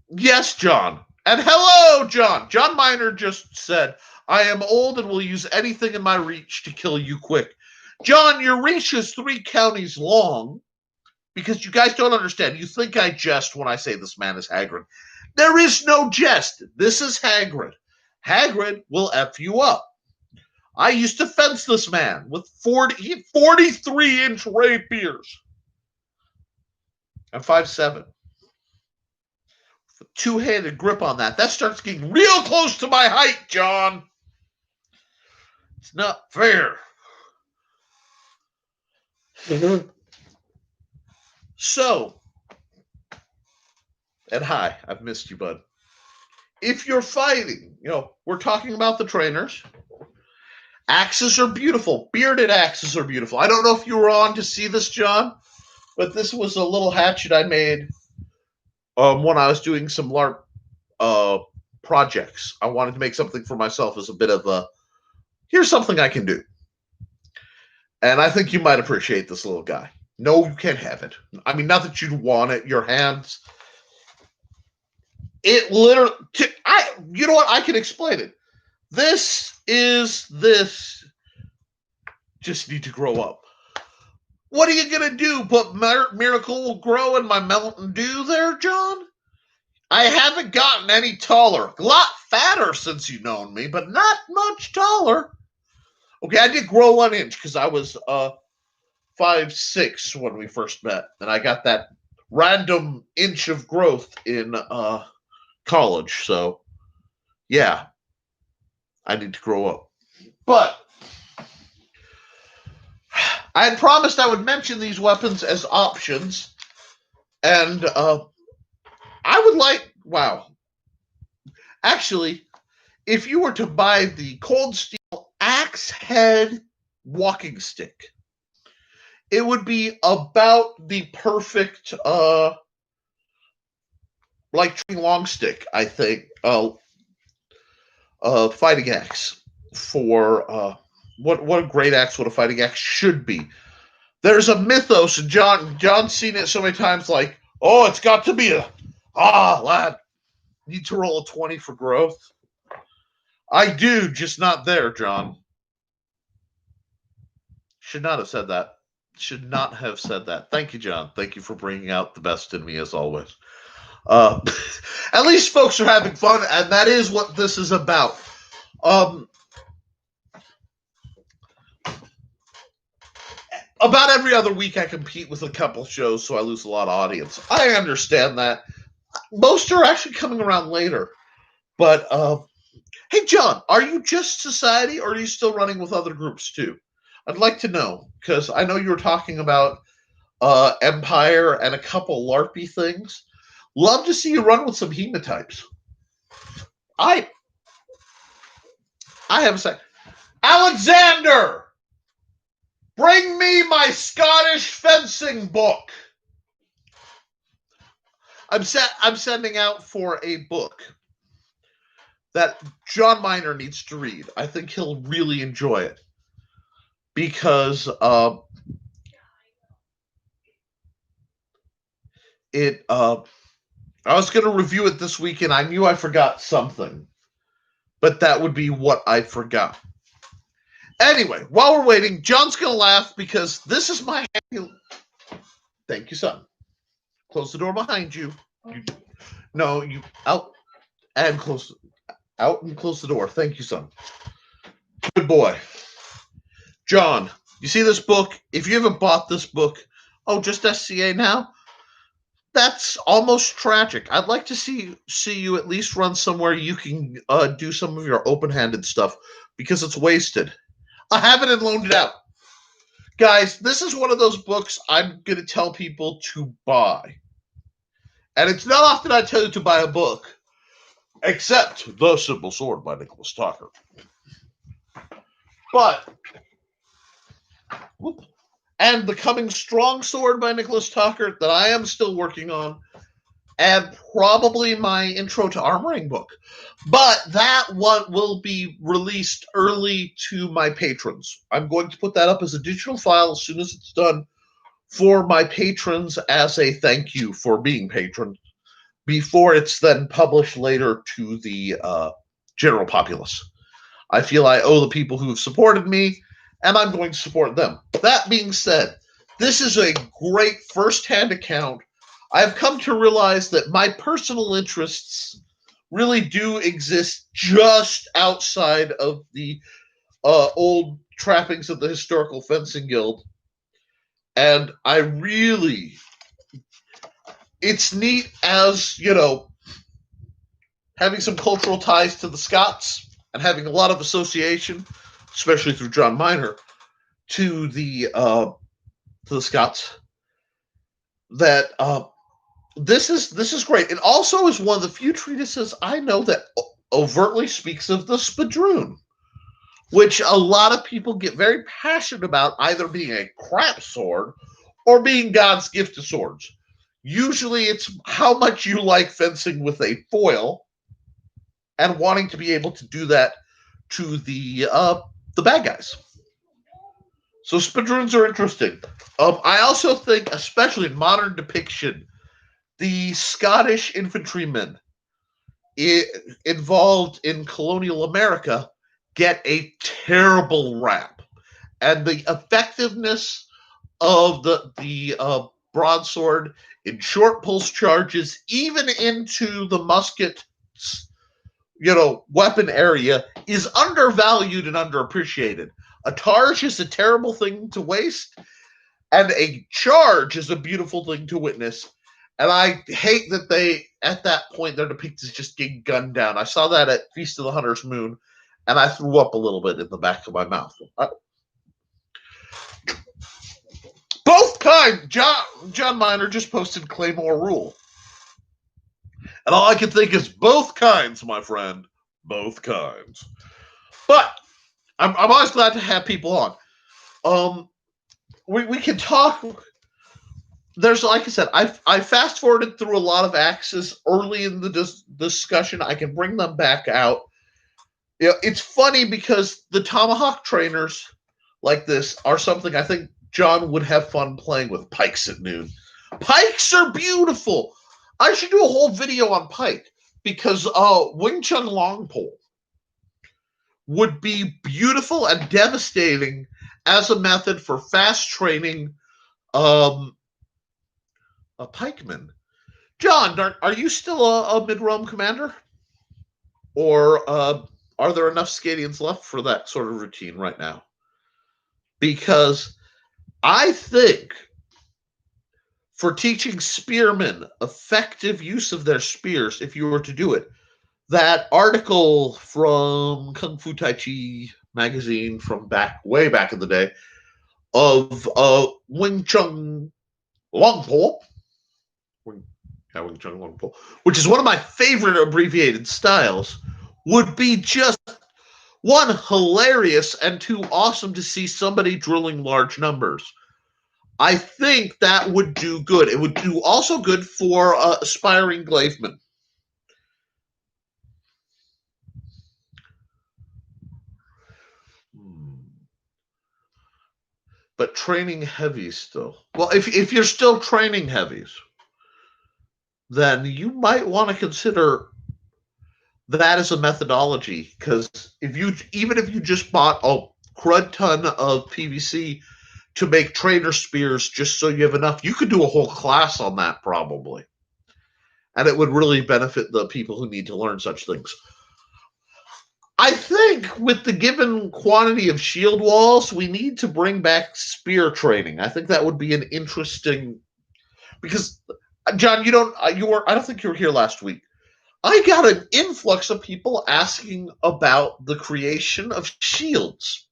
yes, John. And hello, John. John Miner just said, I am old and will use anything in my reach to kill you quick. John, your reach is 3 counties long because you guys don't understand. You think I jest when I say this man is Hagrid. There is no jest. This is Hagrid. Hagrid will F you up. I used to fence this man with 43-inch rapiers. I'm 5'7". Two-handed grip on that. That starts getting real close to my height, John. It's not fair. So, and hi, I've missed you, bud. If you're fighting, we're talking about the trainers. Axes are beautiful. Bearded axes are beautiful. I don't know if you were on to see this, John, but this was a little hatchet I made when I was doing some LARP projects. I wanted to make something for myself as a bit of here's something I can do. And I think you might appreciate this little guy. No, you can't have it. I mean, not that you'd want it. Your hands. It literally, you know what? I can explain it. This. Just need to grow up. What are you going to do? Put Miracle Will Grow in my Mountain Dew there, John? I haven't gotten any taller. A lot fatter since you've known me, but not much taller. Okay, I did grow 1 inch because I was 5'6" when we first met, and I got that random inch of growth in college. So, yeah, I need to grow up. But I had promised I would mention these weapons as options, and I would like, wow. Actually, if you were to buy the Cold Steel Axe Head walking stick, it would be about the perfect, like long stick, I think, fighting axe for what a great axe, what a fighting axe should be. There's a mythos, and John's seen it so many times, like, oh, it's got to be lad, need to roll a 20 for growth. I do, just not there, John. Should not have said that. Should not have said that. Thank you, John. Thank you for bringing out the best in me, as always. Uh, at least folks are having fun, and that is what this is about. About every other week, I compete with a couple shows, so I lose a lot of audience. I understand that. Most are actually coming around later. But, hey, John, are you just Society, or are you still running with other groups, too? I'd like to know, because I know you were talking about Empire and a couple LARPy things. Love to see you run with some hemotypes. I have a sec. Alexander! Bring me my Scottish fencing book. I'm sending out for a book that John Miner needs to read. I think he'll really enjoy it because I was going to review it this week and I knew I forgot something, but that would be what I forgot. Anyway, while we're waiting, John's going to laugh because this is my happy. Thank you, son. Close the door behind you. You out and close the door. Thank you, son. Good boy. John, you see this book? If you haven't bought this book, just SCA now? That's almost tragic. I'd like to see you at least run somewhere you can do some of your open-handed stuff because it's wasted. I have it and loaned it out. Guys, this is one of those books I'm going to tell people to buy. And it's not often I tell you to buy a book, except The Simple Sword by Nicholas Tucker. But, and The Coming Strong Sword by Nicholas Tucker that I am still working on, and probably my Intro to Armoring book. But that one will be released early to my patrons. I'm going to put that up as a digital file as soon as it's done for my patrons as a thank you for being patrons before it's then published later to the general populace. I feel I owe the people who have supported me, and I'm going to support them. That being said, this is a great first-hand account. I've come to realize that my personal interests really do exist just outside of the old trappings of the Historical Fencing Guild. And I really, it's neat as, having some cultural ties to the Scots and having a lot of association, especially through John Miner, to the Scots, that this is great. It also is one of the few treatises I know that overtly speaks of the spadroon, which a lot of people get very passionate about, either being a crap sword or being God's gift to swords. Usually it's how much you like fencing with a foil and wanting to be able to do that to the bad guys. So spadroons are interesting. I also think, especially in modern depiction, the Scottish infantrymen involved in colonial America get a terrible rap. And the effectiveness of the broadsword in short pulse charges, even into the musket, weapon area, is undervalued and underappreciated. A targe is a terrible thing to waste, and a charge is a beautiful thing to witness. And I hate that at that point, they're depicted as just getting gunned down. I saw that at Feast of the Hunter's Moon, and I threw up a little bit in the back of my mouth. Both kinds. John Miner just posted Claymore Rule. And all I can think is both kinds, my friend. Both kinds. But I'm always glad to have people on. We can talk. There's, like I said, I fast forwarded through a lot of axes early in the discussion. I can bring them back out. It's funny because the tomahawk trainers like this are something I think John would have fun playing with. Pikes at noon. Pikes are beautiful. I should do a whole video on pike because Wing Chun long pole would be beautiful and devastating as a method for fast training a pikeman. John, are you still a mid-realm commander? Or are there enough Scadians left for that sort of routine right now? Because I think for teaching spearmen effective use of their spears, if you were to do it, that article from Kung Fu Tai Chi magazine from way back in the day of Wing Chun Long Pole, Wing Chun Long Pole, which is one of my favorite abbreviated styles, would be just one, hilarious, and two, awesome to see somebody drilling large numbers. I think that would do good. It would do also good for aspiring glavemen. But training heavies still. Well, if you're still training heavies, then you might want to consider that as a methodology. Because even if you just bought a crud ton of PVC to make trainer spears just so you have enough, you could do a whole class on that probably. And it would really benefit the people who need to learn such things. I think with the given quantity of shield walls, we need to bring back spear training. I think that would be an interesting, because John, I don't think you were here last week. I got an influx of people asking about the creation of shields.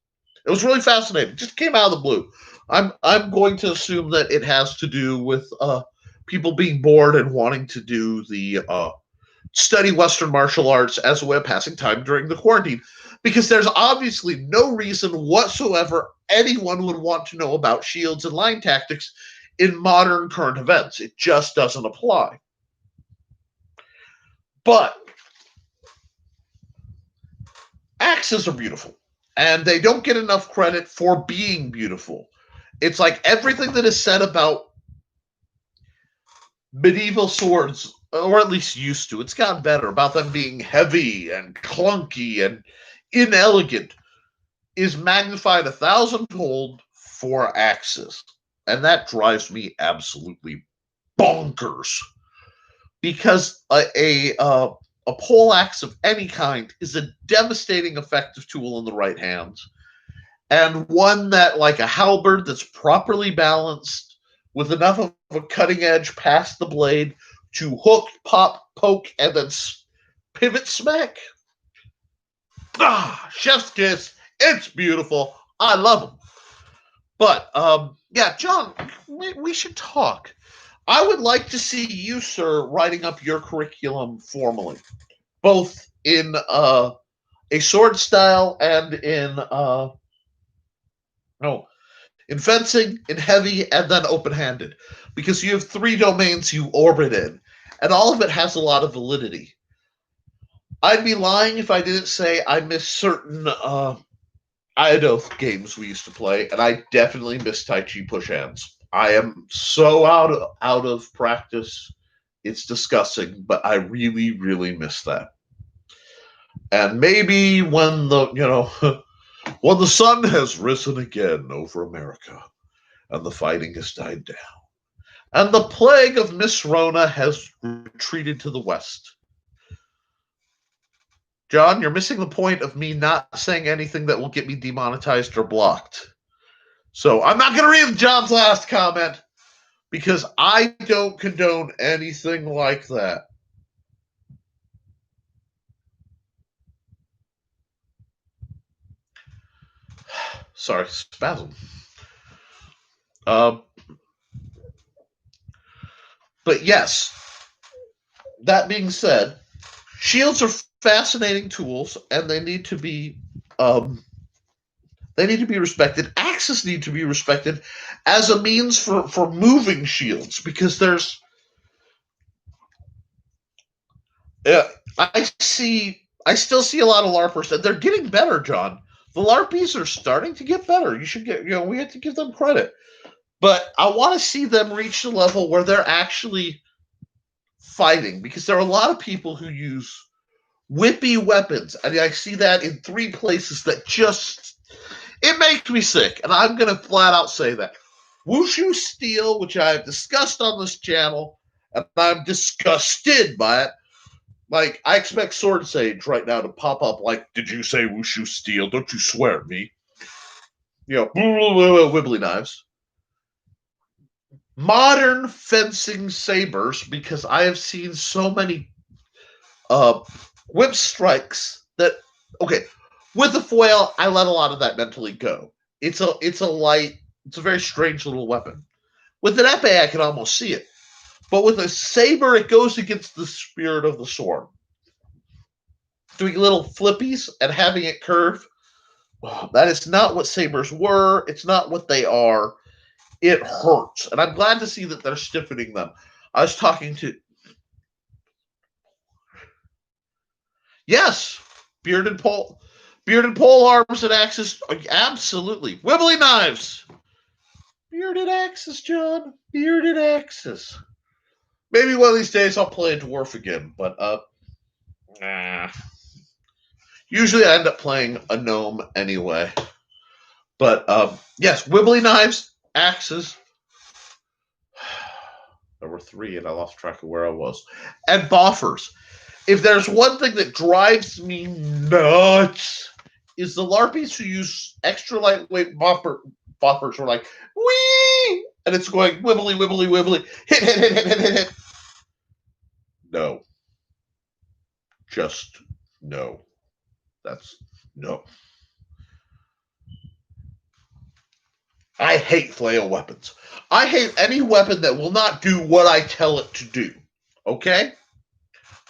It was really fascinating. It just came out of the blue. I'm going to assume that it has to do with people being bored and wanting to do the study Western martial arts as a way of passing time during the quarantine, because there's obviously no reason whatsoever anyone would want to know about shields and line tactics in modern current events. It just doesn't apply. But axes are beautiful, and they don't get enough credit for being beautiful. It's like everything that is said about medieval swords, or at least used to, it's gotten better, about them being heavy and clunky and inelegant, is magnified 1,000-fold for axes. And that drives me absolutely bonkers. Because a pole axe of any kind is a devastating, effective tool in the right hands. And one that, like a halberd that's properly balanced, with enough of a cutting edge past the blade to hook, pop, poke, and then pivot smack. Chef's kiss. It's beautiful. I love them. But, yeah, John, we should talk. I would like to see you, sir, writing up your curriculum formally, both in a sword style and in fencing, in heavy, and then open-handed, because you have 3 domains you orbit in, and all of it has a lot of validity. I'd be lying if I didn't say I miss certain Iodoth games we used to play, and I definitely miss Tai Chi push hands. I am so out of practice, it's disgusting, but I really, really miss that. And maybe when when the sun has risen again over America, and the fighting has died down, and the plague of Miss Rona has retreated to the west. John, you're missing the point of me not saying anything that will get me demonetized or blocked. So I'm not going to read John's last comment, because I don't condone anything like that. Sorry, spasm. Um, but yes, that being said, shields are fascinating tools, and um, they need to be respected. Axes need to be respected as a means for moving shields, because there's I still see a lot of LARPers, and they're getting better, John. The LARPies are starting to get better. You should we have to give them credit. But I want to see them reach the level where they're actually fighting, because there are a lot of people who use whippy weapons, and I see that in 3 places that just it makes me sick, and I'm going to flat out say that. Wushu steel, which I've discussed on this channel, and I'm disgusted by it. Like, I expect Sword Sage right now to pop up like, did you say Wushu steel? Don't you swear at me. Wibbly knives. Modern fencing sabers, because I have seen so many whip strikes that, okay, with the foil, I let a lot of that mentally go. It's a very strange little weapon. With an epee, I can almost see it. But with a saber, it goes against the spirit of the sword. Doing little flippies and having it curve, that is not what sabers were. It's not what they are. It hurts. And I'm glad to see that they're stiffening them. I was talking to... Yes, bearded pole arms and axes, absolutely. Wibbly knives. Bearded axes, John. Bearded axes. Maybe one of these days I'll play a dwarf again, but usually I end up playing a gnome anyway. But yes, wibbly knives, axes. There were 3, and I lost track of where I was. And boffers. If there's one thing that drives me nuts, is the LARPies who use extra lightweight boppers are like, wee! And it's going wibbly, wibbly, wibbly. Hit, hit, hit, hit, hit, hit, hit. No. Just no. That's no. I hate flail weapons. I hate any weapon that will not do what I tell it to do. Okay?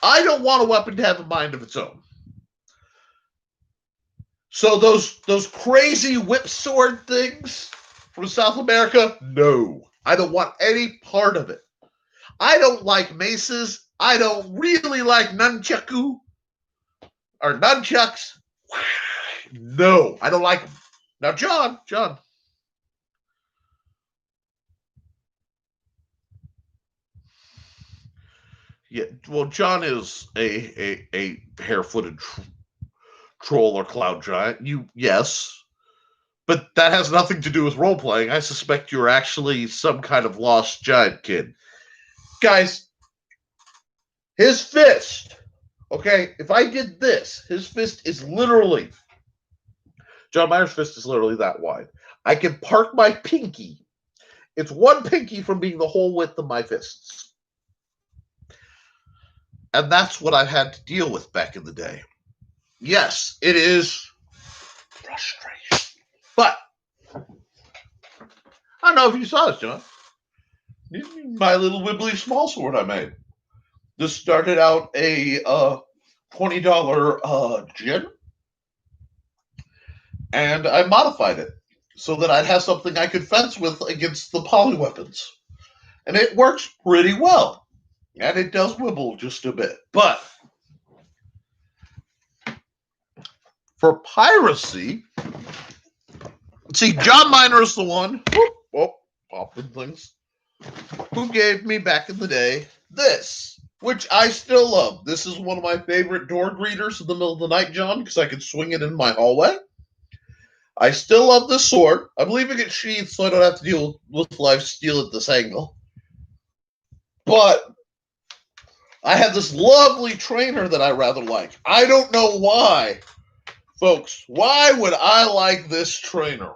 I don't want a weapon to have a mind of its own. So those crazy whip sword things from South America, no. I don't want any part of it. I don't like maces. I don't really like nunchucks. No, I don't like them. Now, John. Yeah, well, John is a hair-footed troll or cloud giant. Yes, but that has nothing to do with role playing. I suspect you're actually some kind of lost giant kid, guys. His fist. Okay, if I did this, his fist is literally John Mayer's fist is literally that wide. I can park my pinky. It's one pinky from being the whole width of my fists. And that's what I've had to deal with back in the day. Yes, it is frustration. But I don't know if you saw this, John. My little wibbly small sword I made. This started out a $20 gin, and I modified it so that I'd have something I could fence with against the poly weapons. And it works pretty well. And it does wibble just a bit. But for piracy, see, John Miner is the one, popping things, who gave me back in the day this, which I still love. This is one of my favorite door greeters in the middle of the night, John, because I can swing it in my hallway. I still love this sword. I'm leaving it sheathed so I don't have to deal with life steal at this angle. But I have this lovely trainer that I rather like. I don't know why. Folks, why would I like this trainer?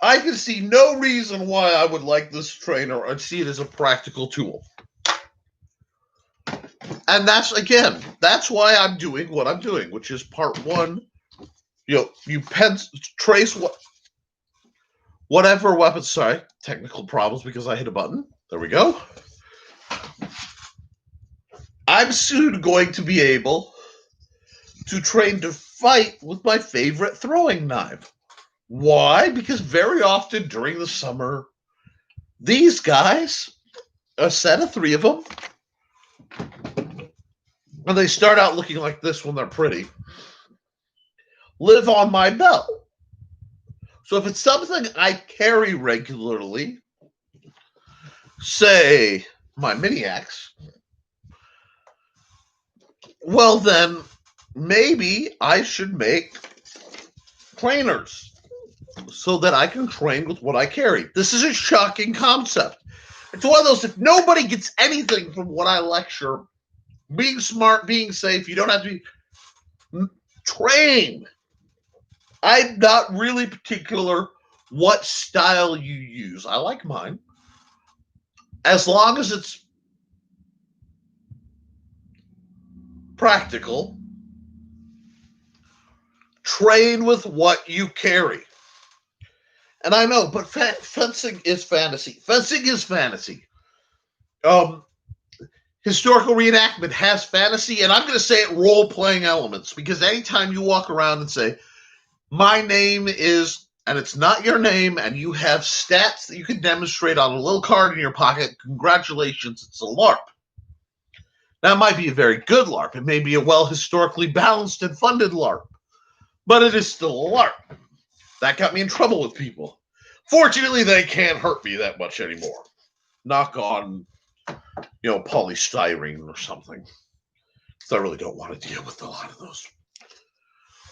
I can see no reason why I would like this trainer and see it as a practical tool. And that's why I'm doing what I'm doing, which is part one. You trace whatever weapon. Sorry, technical problems because I hit a button. There we go. I'm soon going to be able to train to fight with my favorite throwing knife. Why? Because very often during the summer, these guys, a set of 3 of them, and they start out looking like this when they're pretty, live on my belt. So if it's something I carry regularly, say my mini axe, well then maybe I should make trainers so that I can train with what I carry. This is a shocking concept. It's one of those, if nobody gets anything from what I lecture, being smart, being safe, you don't have to train. I'm not really particular what style you use. I like mine. As long as it's practical, train with what you carry. And I know, but fencing is fantasy. Fencing is fantasy. Historical reenactment has fantasy, and I'm going to say it role-playing elements, because anytime you walk around and say, my name is, and it's not your name, and you have stats that you can demonstrate on a little card in your pocket, congratulations, it's a LARP. That might be a very good LARP. It may be a well-historically balanced and funded LARP, but it is still a LARP. That got me in trouble with people. Fortunately, they can't hurt me that much anymore. Knock on, polystyrene or something. So I really don't want to deal with a lot of those.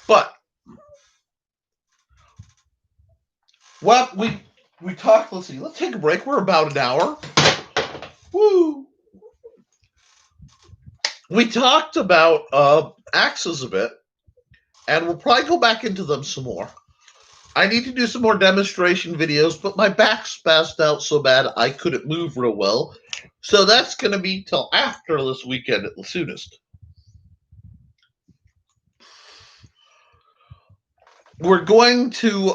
But, well, we talked, let's see, let's take a break. We're about an hour. Woo! We talked about axes a bit, and we'll probably go back into them some more. I need to do some more demonstration videos, but my back spazzed out so bad I couldn't move real well. So that's going to be till after this weekend at the soonest. We're going to,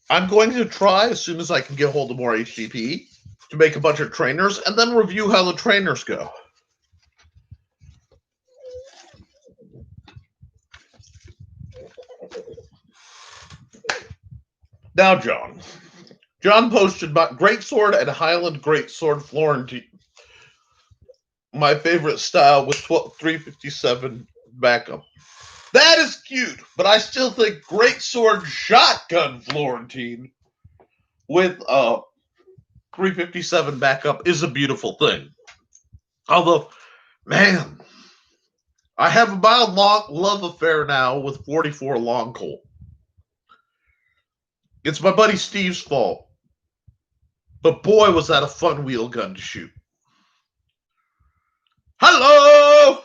I'm going to try, as soon as I can get hold of more HDP, to make a bunch of trainers, and then review how the trainers go. Now, John posted about Greatsword and Highland Greatsword Florentine. My favorite style with 357 backup. That is cute, but I still think Greatsword Shotgun Florentine with 357 backup is a beautiful thing. Although, man, I have a mild love affair now with 44 Long Colt. It's my buddy Steve's fault. But boy, was that a fun wheel gun to shoot. Hello!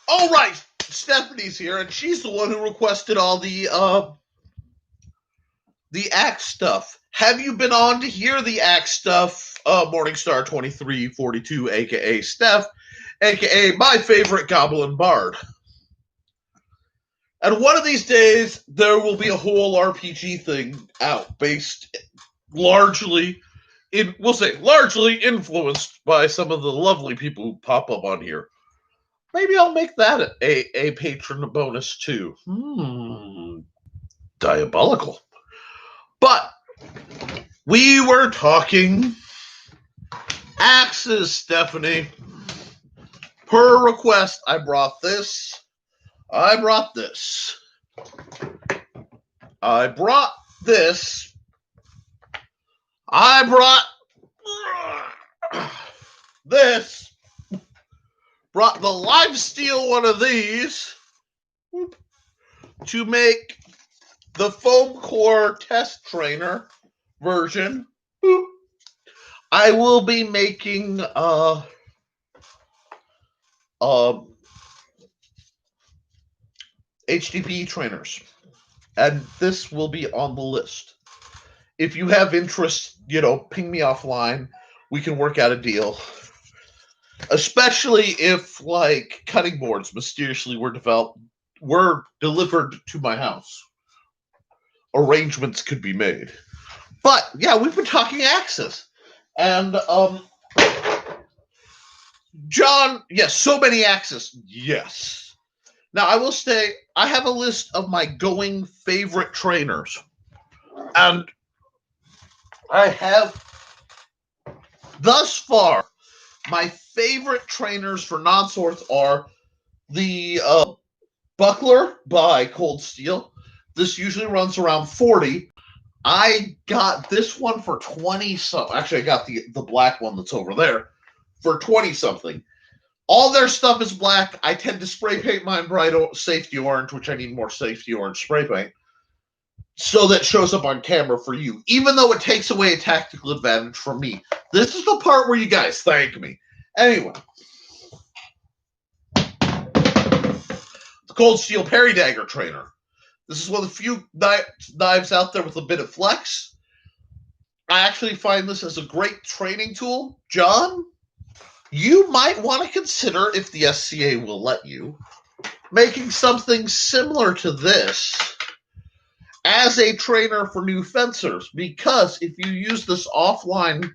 All right, Stephanie's here, and she's the one who requested all the axe stuff. Have you been on to hear the axe stuff? Morningstar 2342, aka Steph, aka my favorite Goblin Bard. And one of these days, there will be a whole RPG thing out based largely influenced by some of the lovely people who pop up on here. Maybe I'll make that a patron bonus too. Diabolical. But we were talking axes, Stephanie. Per request, I brought this. I brought this. I brought this. I brought this. Brought the Lifesteal one of these to make the foam core test trainer version. I will be making HDP trainers. and this will be on the list. If you have interest, ping me offline. We can work out a deal. Especially if, like, cutting boards mysteriously were delivered to my house. Arrangements could be made. But yeah, we've been talking axes. And John, yes, so many axes. Yes. Now I will say I have a list of my going favorite trainers. And I have thus far my favorite trainers for non-swords are the Buckler by Cold Steel. This usually runs around 40. I got this one for 20 something. Actually, I got the black one that's over there for 20 something. All their stuff is black. I tend to spray paint mine bright safety orange, which I need more safety orange spray paint, so that shows up on camera for you, even though it takes away a tactical advantage from me. This is the part where you guys thank me. Anyway, the Cold Steel Parry Dagger Trainer. This is one of the few knives out there with a bit of flex. I actually find this as a great training tool. John, you might want to consider, if the SCA will let you, making something similar to this as a trainer for new fencers. Because if you use this offline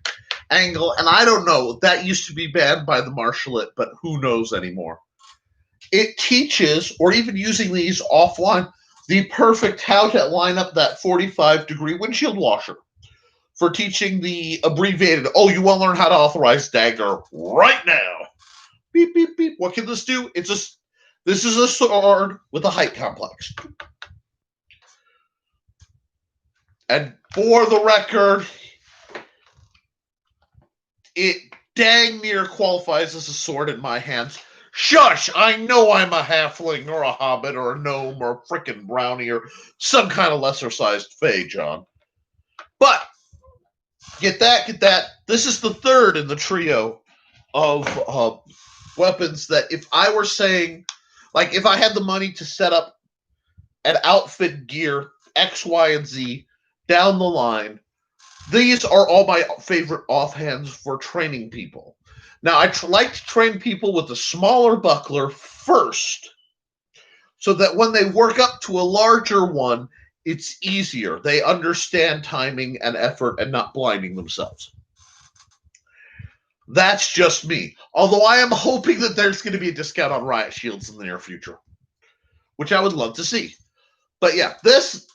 angle, and I don't know, that used to be banned by the marshalate, but who knows anymore. It teaches, or even using these offline, the perfect how to line up that 45-degree windshield washer for teaching the abbreviated, you want to learn how to authorize dagger right now. Beep, beep, beep. What can this do? This is a sword with a height complex. And for the record, it dang near qualifies as a sword in my hands. Shush! I know I'm a halfling or a hobbit or a gnome or a frickin' brownie or some kind of lesser-sized fae, John. But, get that. This is the third in the trio of weapons that if I were saying, like, if I had the money to set up an outfit gear X, Y, and Z down the line, these are all my favorite offhands for training people. Now, I like to train people with a smaller buckler first, so that when they work up to a larger one, it's easier. They understand timing and effort and not blinding themselves. That's just me. Although I am hoping that there's going to be a discount on riot shields in the near future, which I would love to see. But yeah, this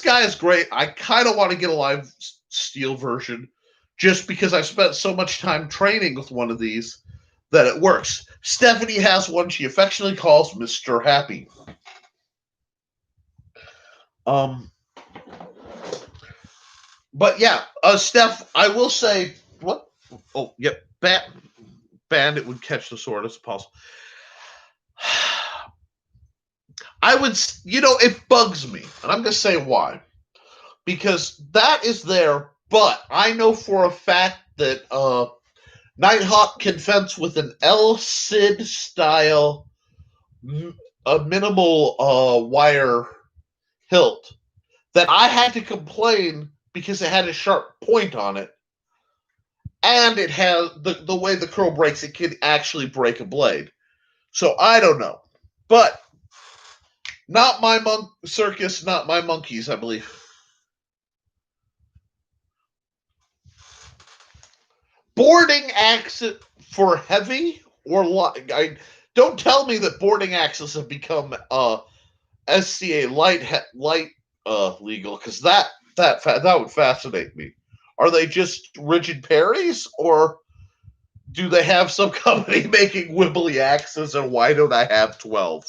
guy is great. I kind of want to get a live steel version just because I've spent so much time training with one of these that it works. Stephanie has one she affectionately calls Mr. Happy. But yeah, Steph, I will say, what? Oh, yep, Bandit would catch the sword as possible. I would, it bugs me, and I'm going to say why. Because that is there, but I know for a fact that Nighthawk can fence with an El-Cid style, a minimal wire hilt, that I had to complain because it had a sharp point on it, and it has the way the curl breaks, it can actually break a blade. So I don't know, but not my circus, not my monkeys, I believe. Boarding axe for heavy or light? Don't tell me that boarding axes have become SCA light legal, because that would fascinate me. Are they just rigid parries, or do they have some company making wibbly axes, and why don't I have 12?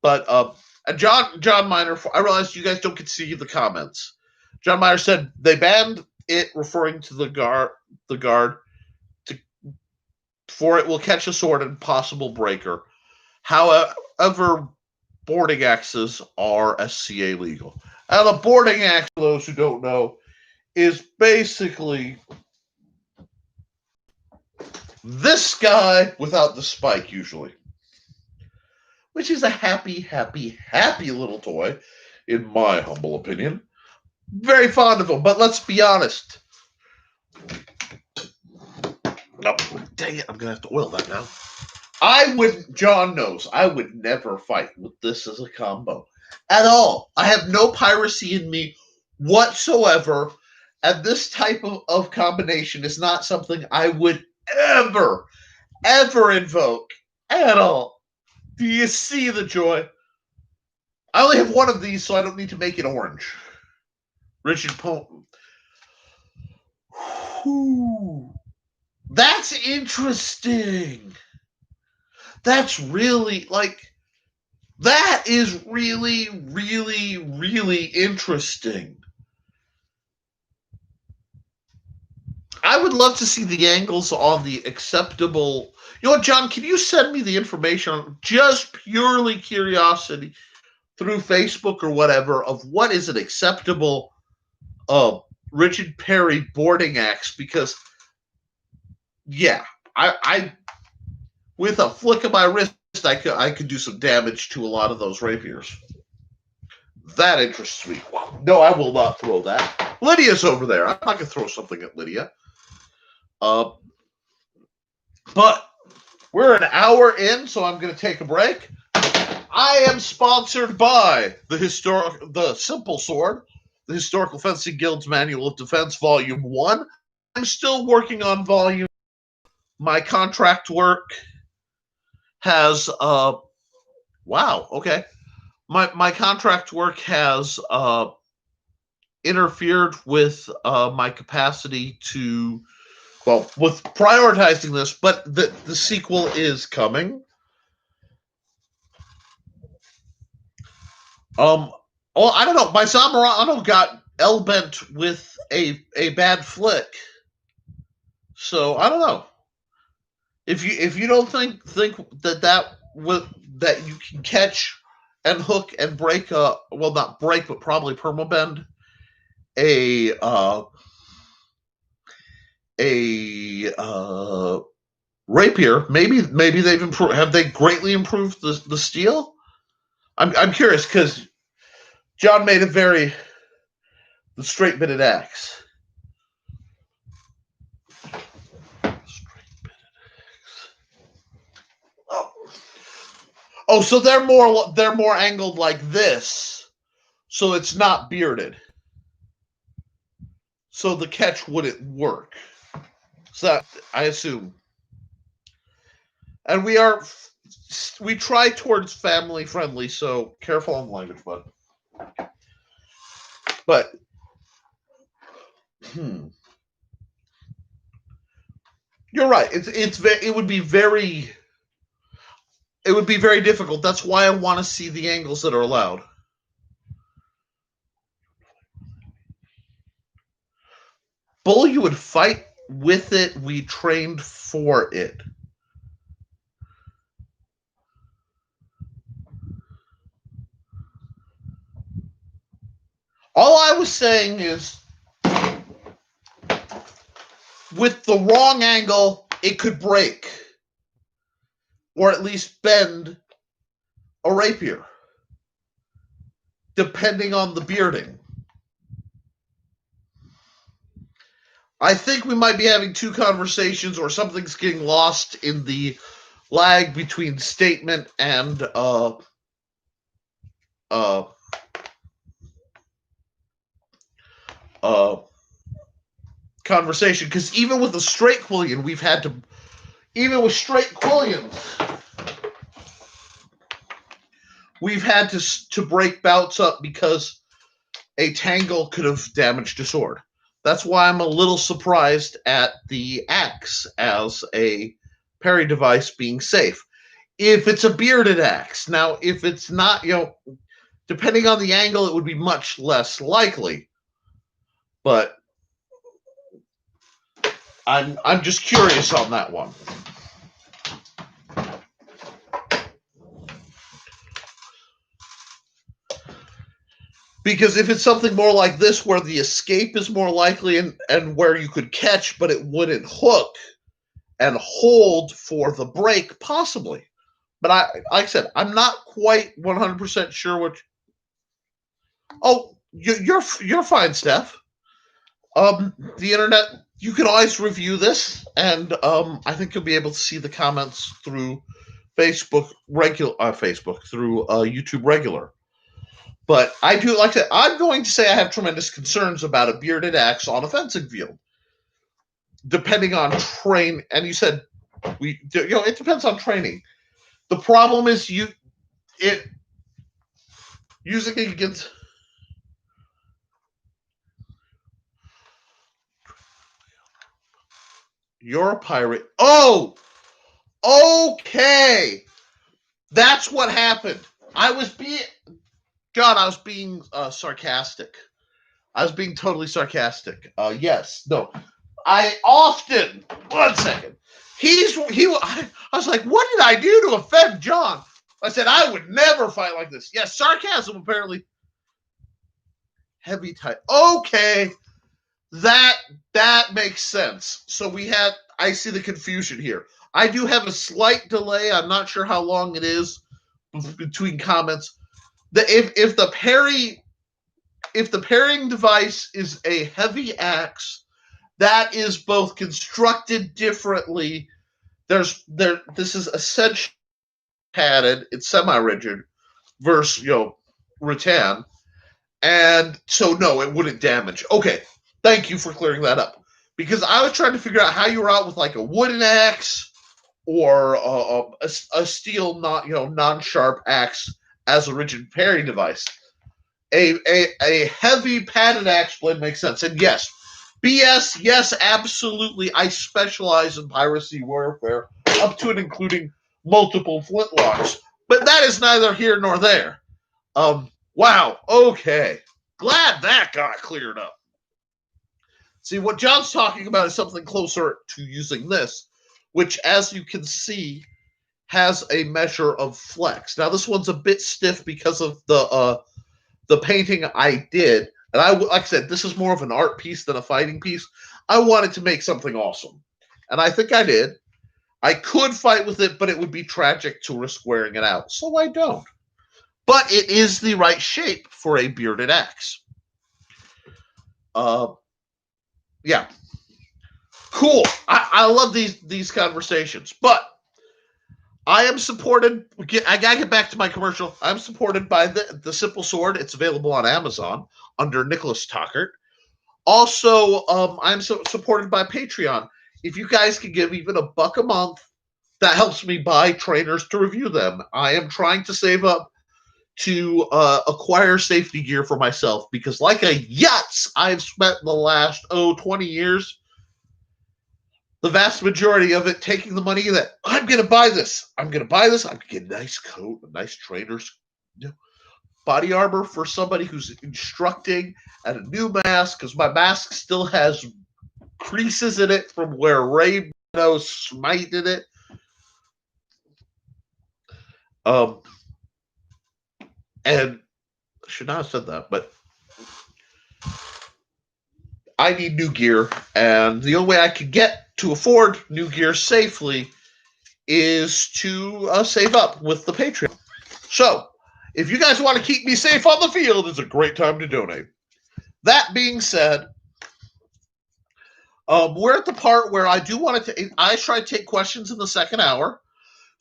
But John Miner, I realized you guys don't get to see the comments. John Miner said they banned it, referring to the guard, for it will catch a sword and possible breaker. However, boarding axes are SCA legal. And a boarding axe, for those who don't know, is basically this guy without the spike, usually. Which is a happy little toy. in my humble opinion. Very fond of them, but let's be honest. Oh, dang it, I'm going to have to oil that now. John knows, I would never fight with this as a combo. At all. I have no piracy in me whatsoever, and this type of combination is not something I would ever invoke at all. Do you see the joy? I only have one of these, so I don't need to make it orange. Richard Poe. That's interesting. That's really, that is really, really, really interesting. I would love to see the angles on the acceptable. You know what, John, can you send me the information on just purely curiosity through Facebook or whatever of what is an acceptable Richard Perry boarding axe? Because, yeah, I with a flick of my wrist, I could do some damage to a lot of those rapiers. That interests me. No, I will not throw that. Lydia's over there. I'm not going to throw something at Lydia. But we're an hour in, so I'm going to take a break. I am sponsored by the Simple Sword, the Historical Fencing Guild's Manual of Defense, Volume 1. I'm still working on Volume. My contract work has wow, okay. My contract work has interfered with my capacity to, well, with prioritizing this, but the sequel is coming. Well, I don't know. My Zamorano got L-bent with a bad flick, so I don't know. If you don't think that you can catch and hook and break well, not break, but probably permabend a rapier, maybe they've improved. Have they greatly improved the steel? I'm curious because John made the straight bitted axe. Oh, so they're more angled like this, so it's not bearded. So the catch wouldn't work. So I assume. And we try towards family friendly, so careful on language, bud. But you're right. It would be very difficult. That's why I want to see the angles that are allowed. Bull, you would fight with it. We trained for it. All I was saying is, with the wrong angle, it could break. Or at least bend a rapier. Depending on the bearding. I think we might be having two conversations, or something's getting lost in the lag between statement and conversation. Because even with a straight quillion, even with straight quillions, we've had to break bouts up because a tangle could have damaged a sword. That's why I'm a little surprised at the axe as a parry device being safe. If it's a bearded axe, now if it's not, depending on the angle, it would be much less likely. But I'm just curious on that one. Because if it's something more like this, where the escape is more likely and where you could catch, but it wouldn't hook and hold for the break, possibly. But like I said, I'm not quite 100% sure what. Oh, you're fine, Steph. The internet. You can always review this, and I think you'll be able to see the comments through Facebook through YouTube regular. But I do like to. I'm going to say I have tremendous concerns about a bearded axe on a fencing field, depending on train. And you said it depends on training. The problem is it using it against. You're a pirate. Oh, okay. That's what happened. I was being sarcastic. I was being totally sarcastic. Yes, no. I often. One second. I was like, what did I do to offend John? I said I would never fight like this. Yes, sarcasm apparently. Heavy type. Okay, that makes sense. So I see the confusion here. I do have a slight delay. I'm not sure how long it is between comments. If the parrying device is a heavy axe, that is both constructed differently. This is essentially padded, it's semi-rigid versus rattan, and so no, it wouldn't damage. Okay, thank you for clearing that up, because I was trying to figure out how you were out with like a wooden axe or a steel, not non-sharp axe as a rigid parry device. A heavy padded axe blade makes sense, and yes, BS, yes, absolutely. I specialize in piracy warfare, up to and including multiple flintlocks. But that is neither here nor there. Wow, okay. Glad that got cleared up. See, what John's talking about is something closer to using this, which, as you can see, has a measure of flex. Now, this one's a bit stiff because of the painting I did. And like I said, this is more of an art piece than a fighting piece. I wanted to make something awesome. And I think I did. I could fight with it, but it would be tragic to risk wearing it out. So I don't. But it is the right shape for a bearded axe. Yeah. Cool. I love these conversations. But I am supported. I gotta get back to my commercial. I'm supported by the Simple Sword. It's available on Amazon under Nicholas Tockert. Also, I'm supported by Patreon. If you guys can give even $1 a month, that helps me buy trainers to review them. I am trying to save up to acquire safety gear for myself because, like a yutz, I've spent the last 20 years, the vast majority of it taking the money that I'm going to buy this. I'm going to get a nice coat, a nice trainers, body armor for somebody who's instructing, and a new mask because my mask still has creases in it from where Ray smited it. And I should not have said that, but I need new gear, and the only way I could get to afford new gear safely is to save up with the Patreon. So, if you guys want to keep me safe on the field, it's a great time to donate. That being said, we're at the part where I try to take questions in the second hour.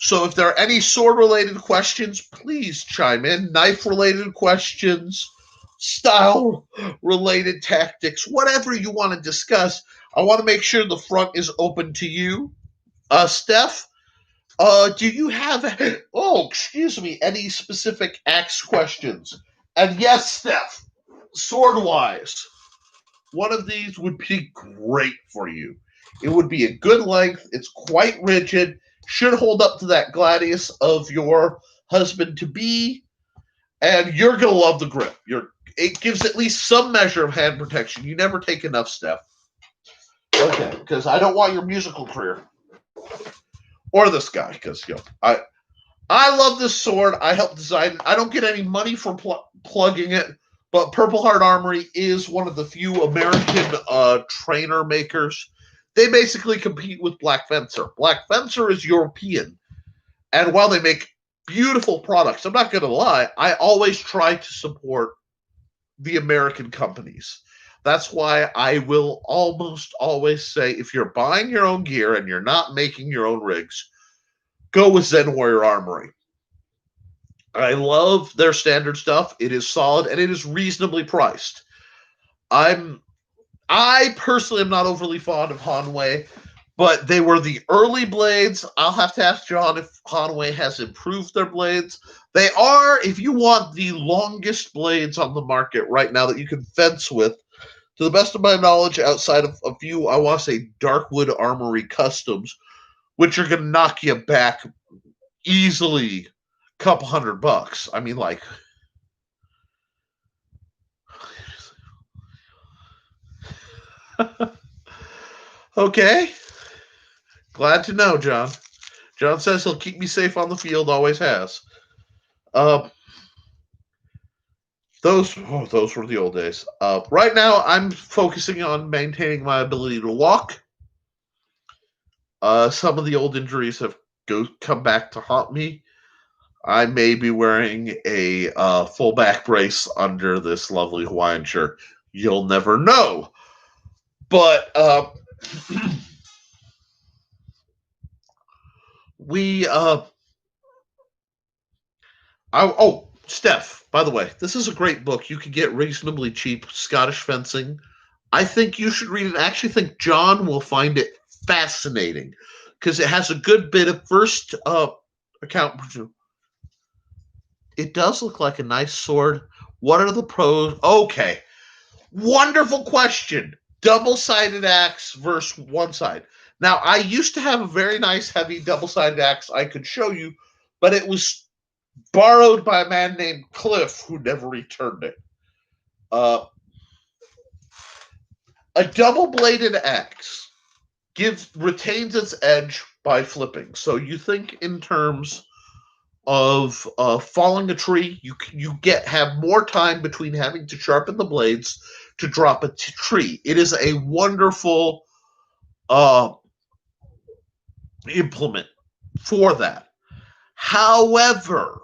So if there are any sword-related questions, please chime in. Knife-related questions, style-related tactics, whatever you want to discuss. I want to make sure the front is open to you. Steph, do you have, any specific axe questions? And yes, Steph, sword-wise, one of these would be great for you. It would be a good length. It's quite rigid. Should hold up to that gladius of your husband-to-be, and you're going to love the grip. It gives at least some measure of hand protection. You never take enough, Steph. Okay, because I don't want your musical career. Or this guy, because, I love this sword. I helped design it. I don't get any money for plugging it, but Purple Heart Armory is one of the few American trainer makers. They basically compete with Black Fencer. Black Fencer is European. And while they make beautiful products, I'm not going to lie, I always try to support the American companies. That's why I will almost always say, if you're buying your own gear and you're not making your own rigs, go with Zen Warrior Armory. I love their standard stuff. It is solid and it is reasonably priced. I personally am not overly fond of Hanwei, but they were the early blades. I'll have to ask John if Hanwei has improved their blades. They are, if you want the longest blades on the market right now that you can fence with, to the best of my knowledge, outside of a few, I want to say Darkwood Armory Customs, which are going to knock you back easily a couple $100. I mean, like, okay. Glad to know, John. John says he'll keep me safe on the field, always has. Those were the old days. Right now, I'm focusing on maintaining my ability to walk. Some of the old injuries have come back to haunt me. I may be wearing a full back brace under this lovely Hawaiian shirt. You'll never know. But we Steph, by the way, this is a great book. You can get reasonably cheap, Scottish Fencing. I think you should read it. I actually think John will find it fascinating because it has a good bit of first account. It does look like a nice sword. What are the pros? Okay. Wonderful question. Double-sided axe versus one side. Now, I used to have a very nice, heavy double-sided axe I could show you, but it was borrowed by a man named Cliff who never returned it. A double-bladed axe retains its edge by flipping. So you think in terms of falling a tree, you have more time between having to sharpen the blades to drop a tree. It is a wonderful implement for that. However,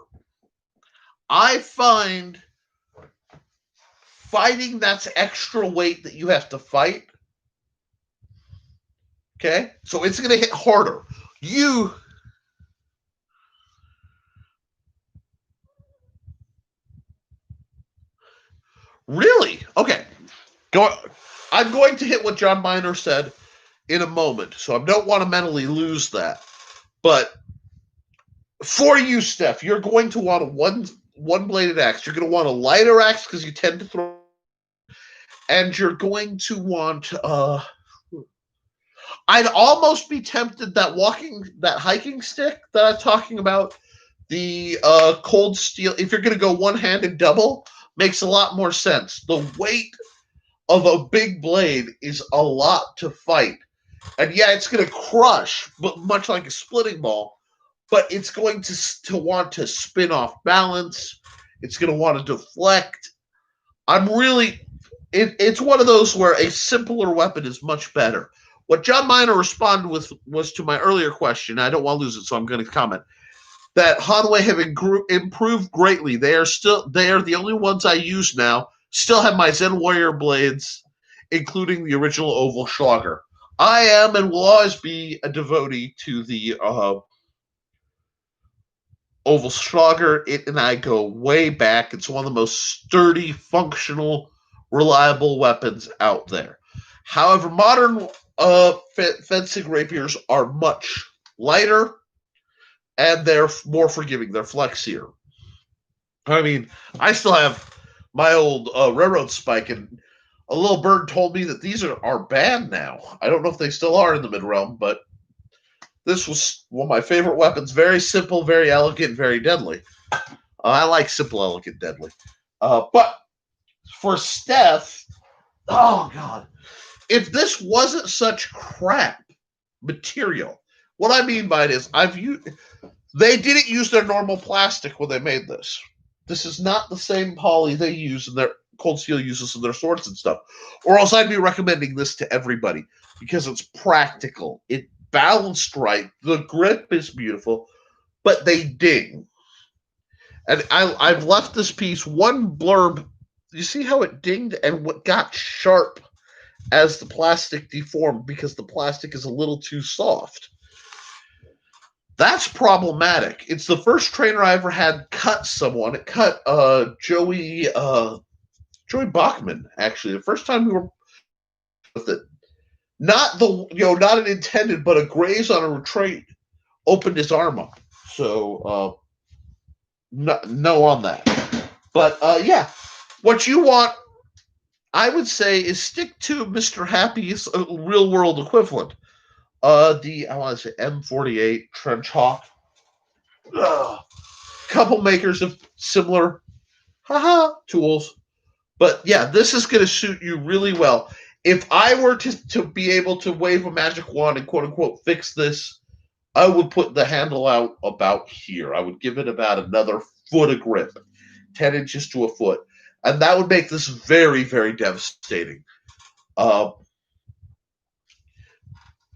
I find fighting that's extra weight that you have to fight. Okay, so it's going to hit harder. Really? Okay. I'm going to hit what John Miner said in a moment, so I don't want to mentally lose that. But for you, Steph, you're going to want a one-bladed axe. You're going to want a lighter axe because you tend to throw, and you're going to want. I'd almost be tempted that hiking stick that I'm talking about, the cold steel. If you're going to go one-handed double, makes a lot more sense. The weight of a big blade is a lot to fight. And yeah, it's going to crush, but much like a splitting ball, but it's going to want to spin off balance. It's going to want to deflect. It's one of those where a simpler weapon is much better. What John Miner responded with was to my earlier question. I don't want to lose it, so I'm going to comment that Hanwei have improved greatly. They are the only ones I use now. Still have my Zen Warrior blades, including the original Oval Schlager. I am and will always be a devotee to the Oval Schlager. It and I go way back. It's one of the most sturdy, functional, reliable weapons out there. However, modern fencing rapiers are much lighter, and they're more forgiving. They're flexier. I mean, I still have my old railroad spike, and a little bird told me that these are banned now. I don't know if they still are in the mid-realm, but this was one of my favorite weapons. Very simple, very elegant, very deadly. I like simple, elegant, deadly. But for Steph, oh, God. If this wasn't such crap material, what I mean by it is they didn't use their normal plastic when they made this. This is not the same poly they use in their cold steel uses in their swords and stuff. Or else I'd be recommending this to everybody because it's practical. It balanced right. The grip is beautiful, but they ding. And I've left this piece one blurb. you see how it dinged and what got sharp as the plastic deformed because the plastic is a little too soft. That's problematic. It's the first trainer I ever had cut someone. It cut Joey Bachman, actually. The first time we were with it. Not not an intended, but a graze on a retreat opened his arm up. So no on that. But yeah, what you want, I would say, is stick to Mr. Happy's real world equivalent. I want to say M48 Trench Hawk. Couple makers of similar tools. But yeah, this is going to suit you really well. If I were to be able to wave a magic wand and quote unquote fix this, I would put the handle out about here. I would give it about another foot of grip, 10 inches to a foot. And that would make this very, very devastating.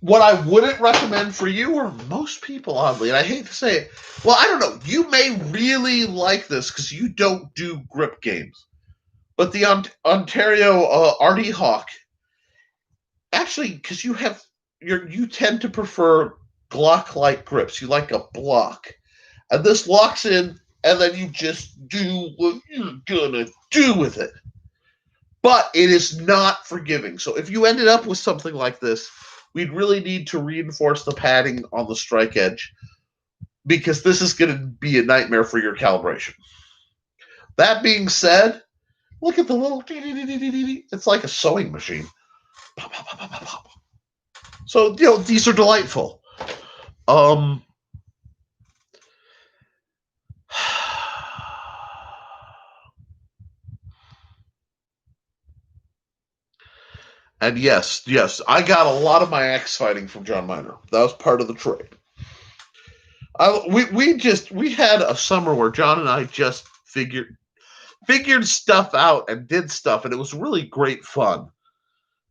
What I wouldn't recommend for you, or most people, oddly, and I hate to say it, well, I don't know, you may really like this because you don't do grip games. But the Ontario Artie Hawk, actually, because you tend to prefer Glock-like grips. You like a block. And this locks in, and then you just do what you're gonna do with it. But it is not forgiving. So if you ended up with something like this, we'd really need to reinforce the padding on the strike edge because this is going to be a nightmare for your calibration. That being said, look at the little... It's like a sewing machine. So, these are delightful. And yes, I got a lot of my axe fighting from John Miner. That was part of the trade. We had a summer where John and I just figured stuff out and did stuff, and it was really great fun.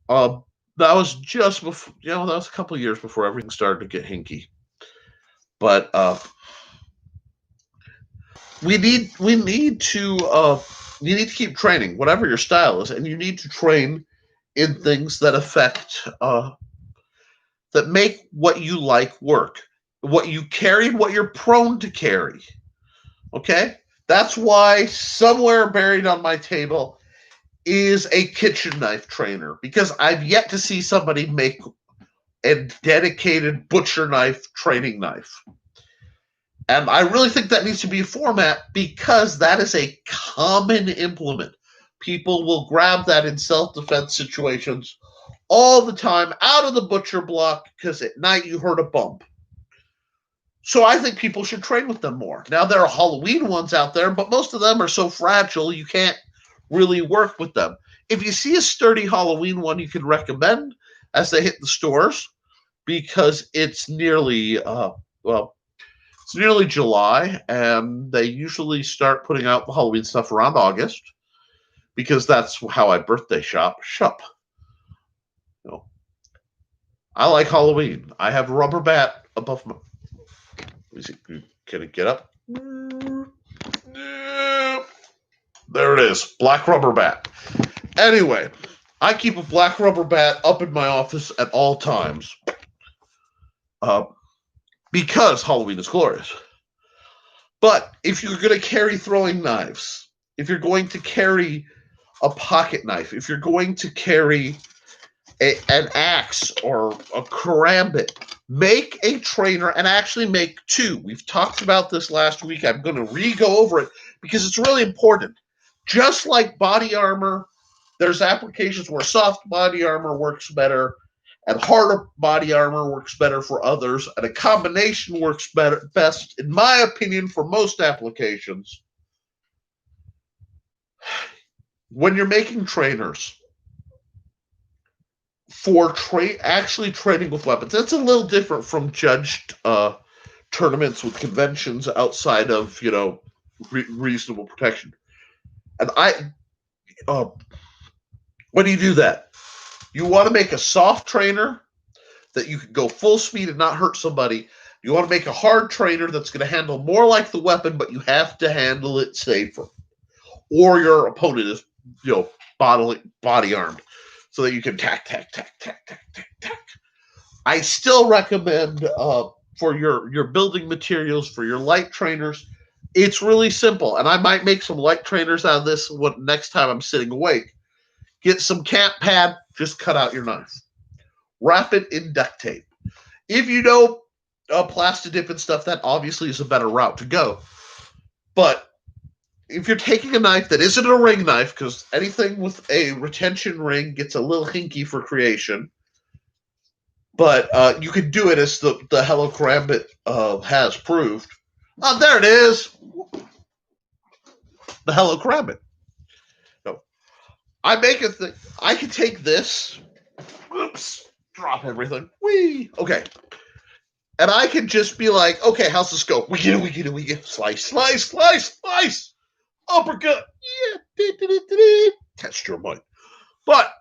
That was just before, that was a couple of years before everything started to get hinky. But we need to keep training, whatever your style is, and you need to train in things that affect that make what you like work, what you carry, what you're prone to carry. Okay, that's why somewhere buried on my table is a kitchen knife trainer, because I've yet to see somebody make a dedicated butcher knife training knife. And I really think that needs to be a format because that is a common implement. People will grab that in self-defense situations all the time out of the butcher block because at night you heard a bump. So I think people should train with them more. Now, there are Halloween ones out there, but most of them are so fragile you can't really work with them. If you see a sturdy Halloween one you can recommend as they hit the stores, because it's nearly it's nearly July, and they usually start putting out the Halloween stuff around August, because that's how I birthday shop. I like Halloween. I have a rubber bat above my... Can it get up? There it is. Black rubber bat. Anyway, I keep a black rubber bat up in my office at all times. Because Halloween is glorious. But if you're going to carry throwing knives, if you're going to carry a pocket knife, if you're going to carry an axe or a karambit, make a trainer, and actually make two. We've talked about this last week. I'm going to re-go over it because it's really important. Just like body armor, there's applications where soft body armor works better and harder body armor works better for others, and a combination works best, in my opinion, for most applications. When you're making trainers for actually training with weapons, that's a little different from judged tournaments with conventions outside of reasonable protection. And when you do that, you want to make a soft trainer that you can go full speed and not hurt somebody. You want to make a hard trainer that's going to handle more like the weapon, but you have to handle it safer, or your opponent is body armed, so that you can tack. I still recommend for your building materials, for your light trainers. It's really simple, and I might make some light trainers out of this next time I'm sitting awake. Get some camp pad, just cut out your knife. Wrap it in duct tape. If you know plastic dip and stuff, that obviously is a better route to go. But if you're taking a knife that isn't a ring knife, because anything with a retention ring gets a little hinky for creation, but you can do it as the Hello Karambit has proved. Oh, there it is. The Hello Karambit. No, I make a thing. I can take this. Oops. Drop everything. Whee. Okay. And I can just be like, okay, how's the scope? We get it. Slice. Uppercut. Yeah. Test your mind. But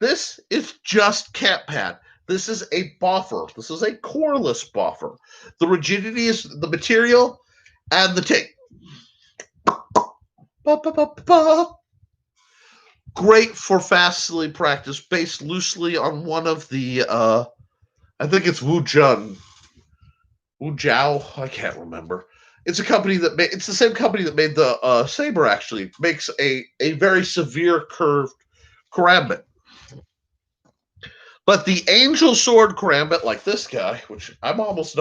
this is just camp pad. This is a buffer. This is a coreless buffer. The rigidity is the material and the tape. Great for fastly practice, based loosely on one of the, I think it's Wu Jiao. I can't remember. It's a company it's the same company that made the saber. Actually, makes a very severe curved karambit. But the angel sword karambit, like this guy, which I'm almost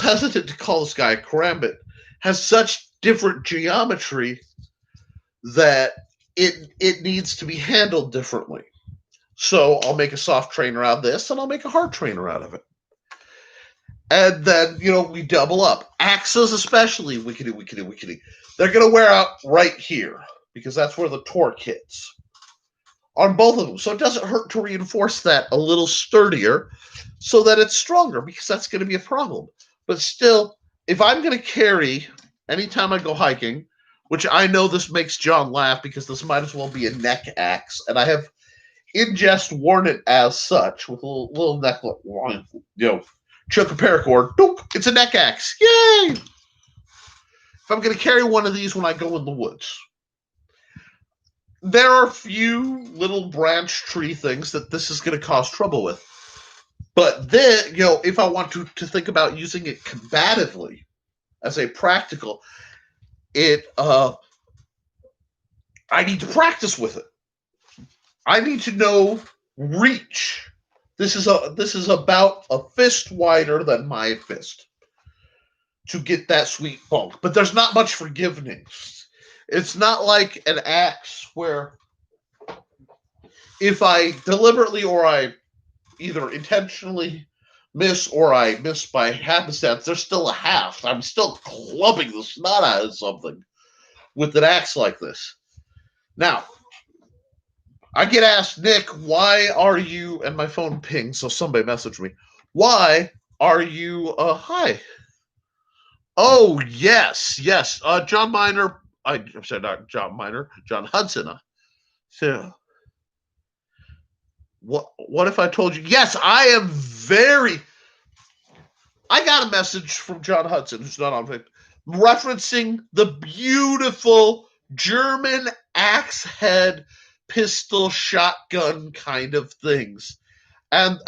hesitant to call this guy a karambit, has such different geometry that it needs to be handled differently. So I'll make a soft trainer out of this, and I'll make a hard trainer out of it. And then, we double up. Axes especially, wickety. They're going to wear out right here, because that's where the torque hits. On both of them. So it doesn't hurt to reinforce that a little sturdier so that it's stronger, because that's going to be a problem. But still, if I'm going to carry, anytime I go hiking, which I know this makes John laugh because this might as well be a neck axe, and I have in jest worn it as such with a little necklet, choke a paracord. It's a neck axe. Yay! If I'm going to carry one of these when I go in the woods, there are a few little branch tree things that this is going to cause trouble with. But then, if I want to think about using it combatively as a practical, I need to practice with it. I need to know reach. This is about a fist wider than my fist to get that sweet bulk. But there's not much forgiveness. It's not like an axe where if I deliberately or I either intentionally miss or I miss by happenstance, there's still a half. I'm still clubbing the snot out of something with an axe like this. Now, I get asked, Nick, why are you, and my phone pings, so somebody messaged me, why are you, hi. Oh, yes. John Miner, I'm sorry, not John Miner, John Hudson. So, what if I told you, yes, I got a message from John Hudson, who's not on Facebook, referencing the beautiful German axe head pistol shotgun kind of things. And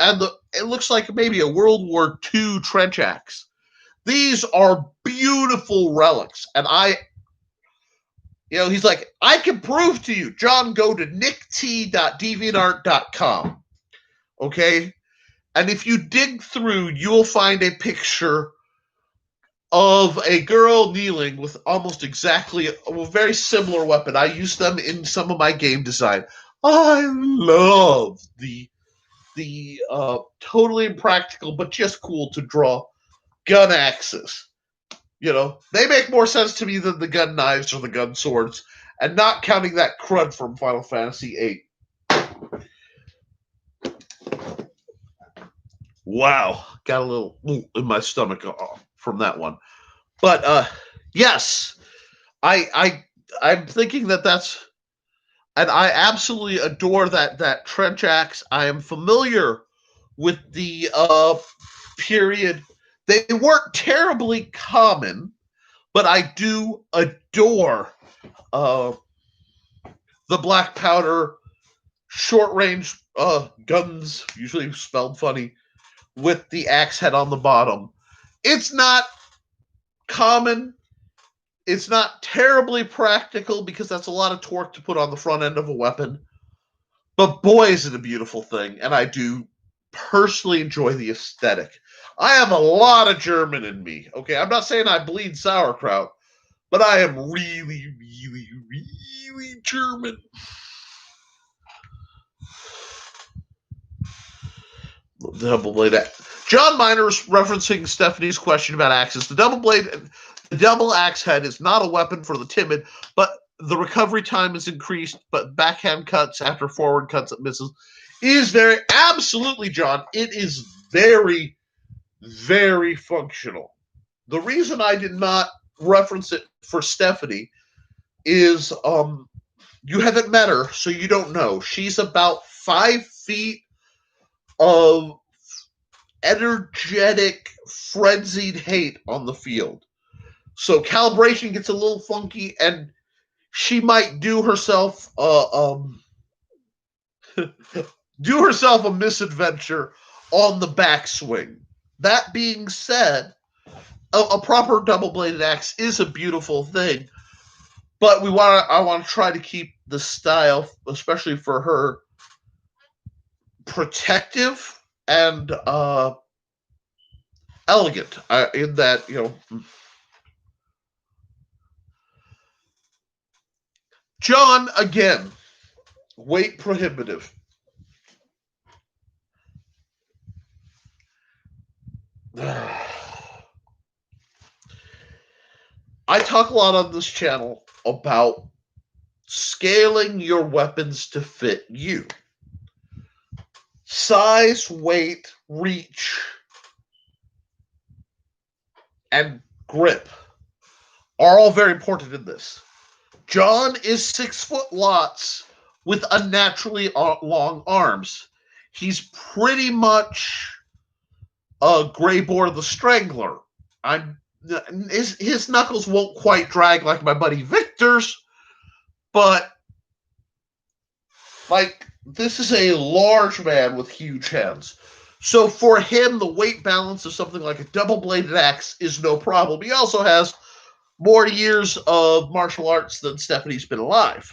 it looks like maybe a World War II trench axe. These are beautiful relics. And he's like, I can prove to you. John, go to nickt.deviantart.com. Okay? And if you dig through, you'll find a picture of a girl kneeling with almost exactly a very similar weapon. I use them in some of my game design. I love the totally impractical but just cool to draw gun axes. They make more sense to me than the gun knives or the gun swords, and not counting that crud from Final Fantasy VIII. Wow, got a little in my stomach from that one. But yes, I'm thinking that's, and I absolutely adore that trench axe. I am familiar with the period. They weren't terribly common, but I do adore the black powder short range guns, usually spelled funny, with the axe head on the bottom. It's not common. It's not terribly practical because that's a lot of torque to put on the front end of a weapon. But boy, is it a beautiful thing, and I do personally enjoy the aesthetic. I have a lot of German in me. Okay, I'm not saying I bleed sauerkraut, but I am really, really, really German. Double blade. John Miner's referencing Stephanie's question about axes. The double axe head is not a weapon for the timid, but the recovery time is increased. But backhand cuts after forward cuts at misses is very absolutely, John. It is very, very functional. The reason I did not reference it for Stephanie is you haven't met her, so you don't know. She's about 5 feet of energetic, frenzied hate on the field. So calibration gets a little funky, and she might do herself do herself a misadventure on the backswing. That being said, a proper double-bladed axe is a beautiful thing, but I want to try to keep the style, especially for her, protective and elegant. In that, John again, weight prohibitive. I talk a lot on this channel about scaling your weapons to fit you. Size, weight, reach, and grip are all very important in this. John is 6 foot lots with unnaturally long arms. He's pretty much a Greyboar the Strangler. His knuckles won't quite drag like my buddy Victor's, but like this is a large man with huge hands. So for him, the weight balance of something like a double-bladed axe is no problem. He also has more years of martial arts than Stephanie's been alive.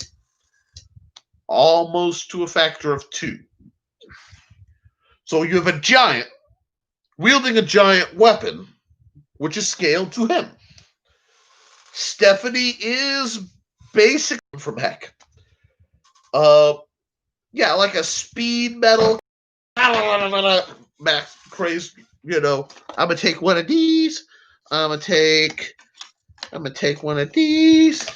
Almost to a factor of 2. So you have a giant wielding a giant weapon, which is scaled to him. Stephanie is basically from heck. Yeah, like a speed metal max craze, I'm gonna take one of these. I'm gonna take one of these.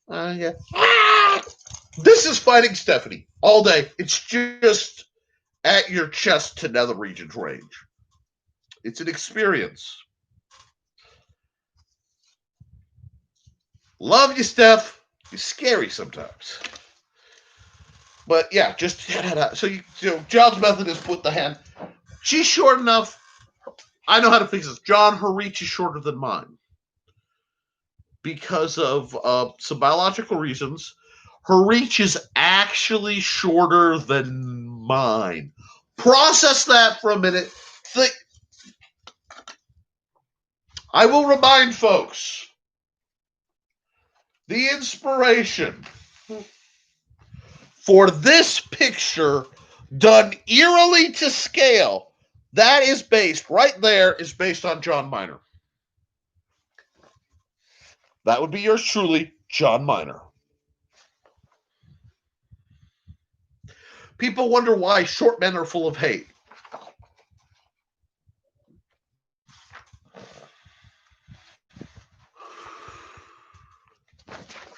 Yeah. This is fighting Stephanie all day. It's just at your chest to nether regions range. It's an experience. Love you, Steph. You're scary sometimes. But yeah, just so John's method is put the hand. She's short enough. I know how to fix this. John, her reach is shorter than mine because of some biological reasons. Her reach is actually shorter than mine. Process that for a minute. I will remind folks the inspiration for this picture done eerily to scale, that is based, right there, is based on John Miner. That would be yours truly, John Miner. People wonder why short men are full of hate.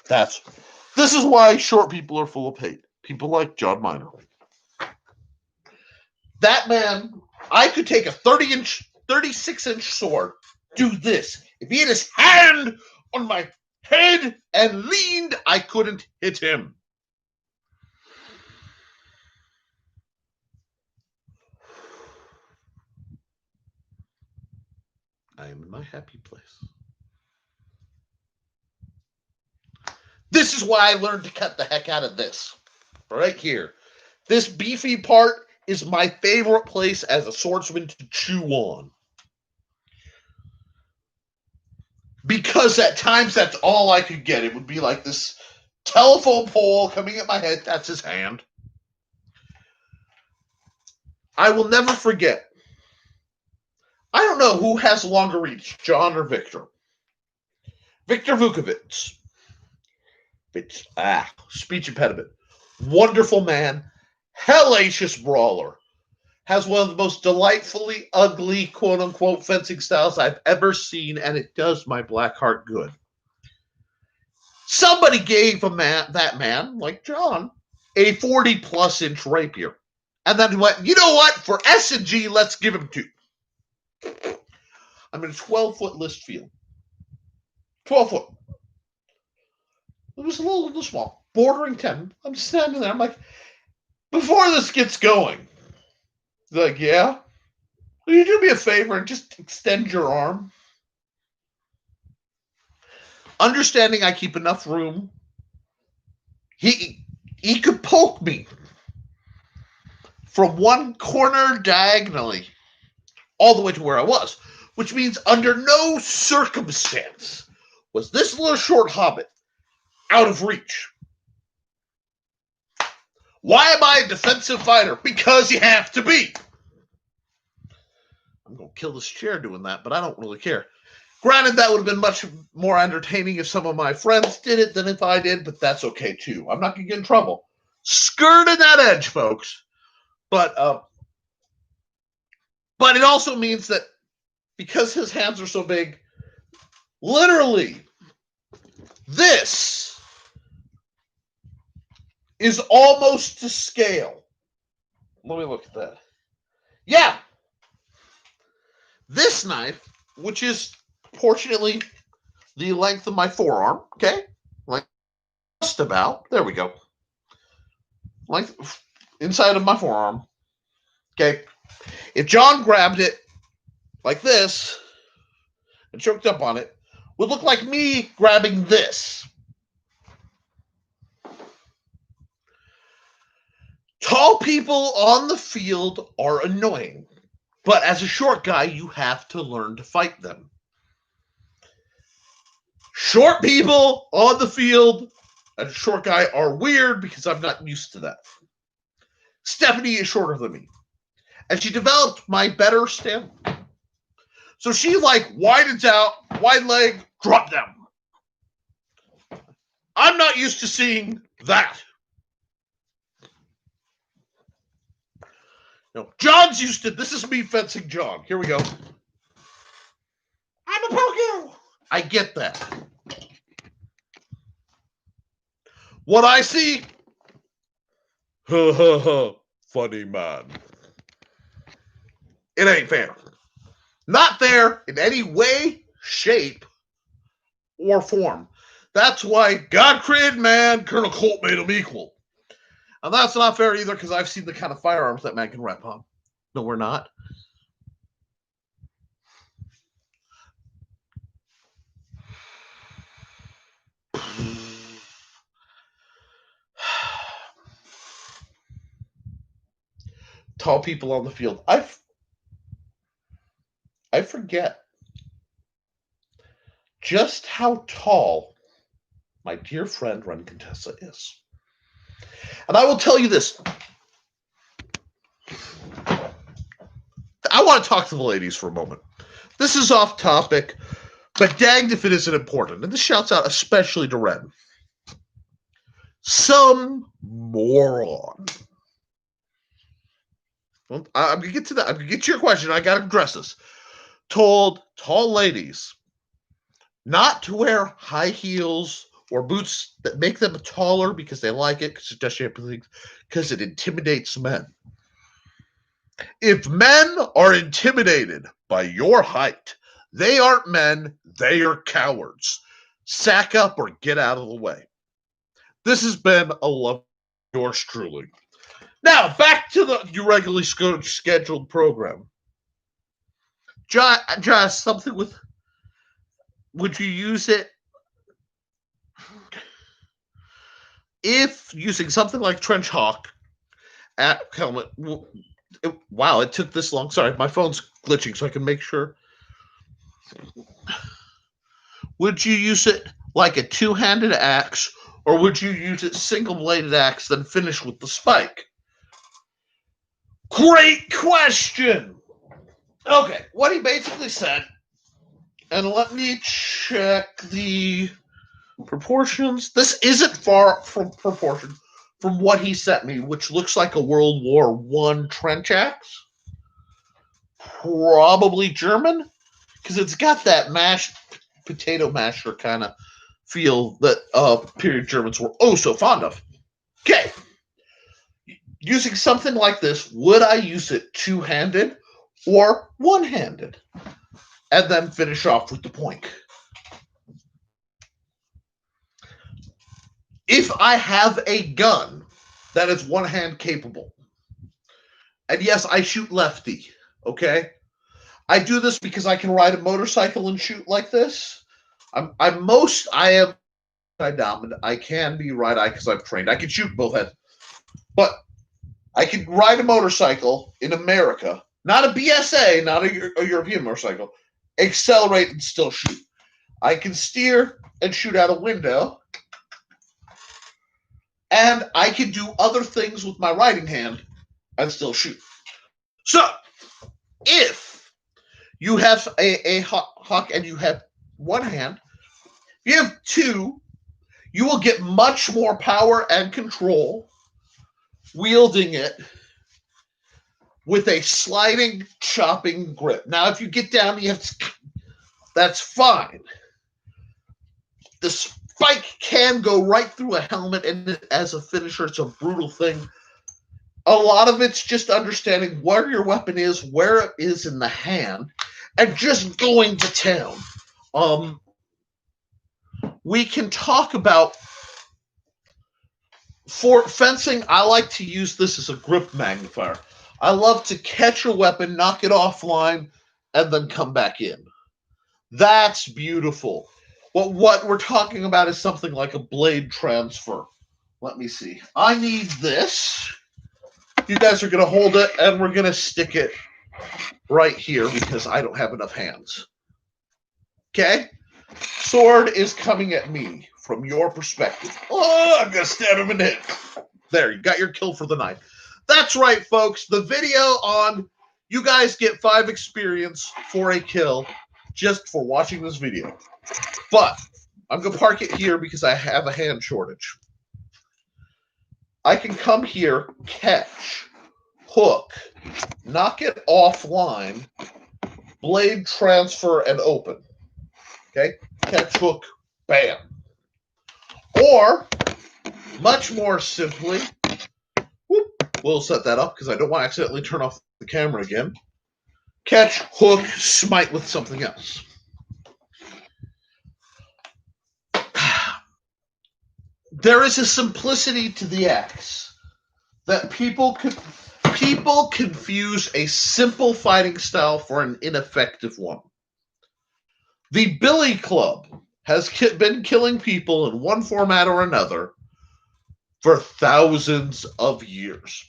This is why short people are full of hate. People like John Miner. That man, I could take a 36-inch sword, do this. If he had his hand on my head and leaned, I couldn't hit him. I am in my happy place. this is why I learned to cut the heck out of this. Right here. This beefy part is my favorite place as a swordsman to chew on. Because at times that's all I could get. It would be like this telephone pole coming at my head. That's his hand. I will never forget. I don't know who has longer reach, John or Victor. Victor Vukovic. Speech impediment. Wonderful man. Hellacious brawler. Has one of the most delightfully ugly, quote-unquote, fencing styles I've ever seen, and it does my black heart good. Somebody gave that man, like John, a 40-plus inch rapier. And then he went, you know what? For S&G, let's give him 2. I'm in a 12-foot list field. 12 foot. It was a little small, bordering 10. I'm standing there. I'm like, before this gets going, he's like, yeah? Will you do me a favor and just extend your arm? Understanding I keep enough room, he could poke me from one corner diagonally all the way to where I was, which means under no circumstance was this little short hobbit out of reach. Why am I a defensive fighter? Because you have to be. I'm going to kill this chair doing that, but I don't really care. Granted, that would have been much more entertaining if some of my friends did it than if I did, but that's okay too. I'm not going to get in trouble. Skirting that edge, folks. But it also means that because his hands are so big, literally, this is almost to scale. Let me look at that. Yeah. This knife, which is fortunately the length of my forearm, okay? Like just about. There we go. Length inside of my forearm. Okay. If John grabbed it like this and choked up on it, would look like me grabbing this. Tall people on the field are annoying, but as a short guy, you have to learn to fight them. Short people on the field as a short guy are weird because I'm not used to that. Stephanie is shorter than me, and she developed my better stamina. So she widens out, wide leg, drop down. I'm not used to seeing that. No, John's used to. This is me fencing John. Here we go. I'm a poke you. I get that. What I see, ha ha ha, funny man. It ain't fair. Not fair in any way, shape, or form. That's why God created man, Colonel Colt made him equal. And that's not fair either because I've seen the kind of firearms that man can rep on. No, we're not. Tall people on the field. I forget just how tall my dear friend Ren Contessa is. And I will tell you this. I want to talk to the ladies for a moment. This is off topic, but danged if it isn't important. And this shouts out especially to Ren. Some moron. Well, I'm going to get to that. I'm going to get to your question. I got to address this. Told tall ladies not to wear high heels or boots that make them taller because they like it, because it intimidates men. If men are intimidated by your height, they aren't men, they are cowards. Sack up or get out of the way. This has been a love yours truly. Now, back to your regularly scheduled program. Josh, something with, would you use it? if using something like Trench Hawk at helmet, wow, it took this long. Sorry, my phone's glitching, so I can make sure. Would you use it like a two-handed axe, or would you use it single-bladed axe, then finish with the spike? Great question. Okay, what he basically said, and let me check the proportions. This isn't far from proportion from what he sent me, which looks like a World War I trench axe. Probably German, because it's got that mashed potato masher kind of feel that period Germans were oh so fond of. Okay. Using something like this, would I use it two-handed or one-handed? And then finish off with the point. If I have a gun that is one-hand capable, and yes, I shoot lefty, okay? I do this because I can ride a motorcycle and shoot like this. I am dominant. I can be right-eye because I've trained. I can shoot both heads. But I can ride a motorcycle in America, not a BSA, not a European motorcycle, accelerate and still shoot. I can steer and shoot out a window, and I can do other things with my riding hand and still shoot. So, if you have a hawk and you have one hand, if you have two, you will get much more power and control wielding it with a sliding, chopping grip. Now, if you get down, that's fine. The spike can go right through a helmet, and as a finisher, it's a brutal thing. A lot of it's just understanding where your weapon is, where it is in the hand, and just going to town. We can talk about for fencing. I like to use this as a grip magnifier. I love to catch a weapon, knock it offline, and then come back in. That's beautiful. But what we're talking about is something like a blade transfer. Let me see. I need this. You guys are going to hold it, and we're going to stick it right here because I don't have enough hands. Okay? Sword is coming at me from your perspective. Oh, I'm going to stab him in the head. There, you got your kill for the night. That's right, folks. The video on you guys get 5 experience for a kill just for watching this video. But I'm going to park it here because I have a hand shortage. I can come here, catch, hook, knock it offline, blade transfer, and open. Okay? Catch, hook, bam. Or, much more simply, we'll set that up because I don't want to accidentally turn off the camera again. Catch, hook, smite with something else. There is a simplicity to the axe that people confuse a simple fighting style for an ineffective one. The billy club has been killing people in one format or another for thousands of years.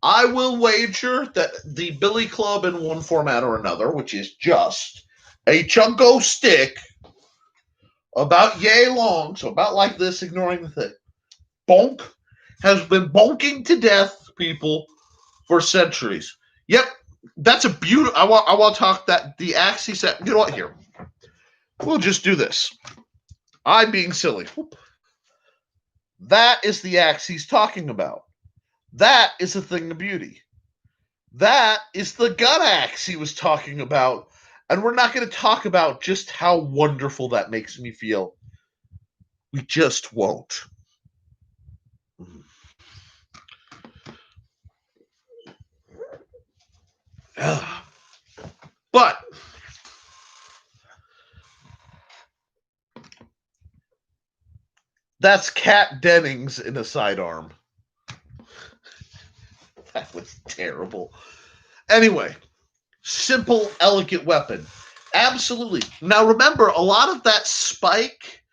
I will wager that the billy club in one format or another, which is just a chunko stick about yay long, so about like this, ignoring the thing, bonk, has been bonking to death people for centuries. Yep, that's a beautiful. I want to talk that the axe he said. You know what? Here, we'll just do this. I'm being silly. That is the axe he's talking about. That is a thing of beauty. That is the gun axe he was talking about. And we're not going to talk about just how wonderful that makes me feel. We just won't. But that's Kat Dennings in a sidearm. That was terrible. Anyway, simple, elegant weapon. Absolutely. Now remember, a lot of that spike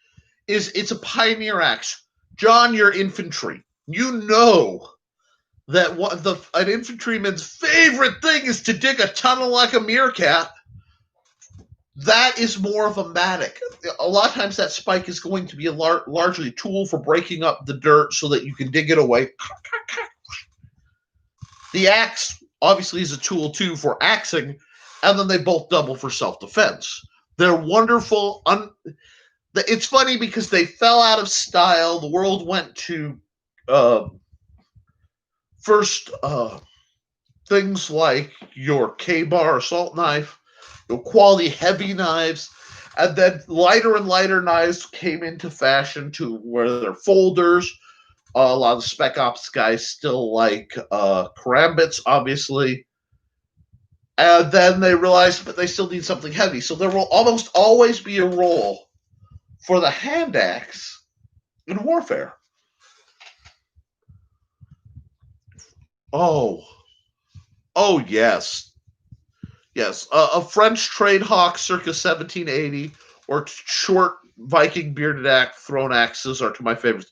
it's a pioneer axe. John, you're infantry. You know that an infantryman's favorite thing is to dig a tunnel like a meerkat. That is more of a matic. A lot of times that spike is going to be largely a tool for breaking up the dirt so that you can dig it away. The axe obviously is a tool too for axing, and then they both double for self-defense. They're wonderful. It's funny because they fell out of style. The world went to first things like your K-bar assault knife, your quality heavy knives, and then lighter and lighter knives came into fashion to where they're folders. A lot of the Spec Ops guys still like karambits, obviously. And then they realized that they still need something heavy. So there will almost always be a role for the hand axe in warfare. Oh, yes. Yes, a French trade hawk circa 1780 or short Viking bearded axe thrown axes are to my favorites.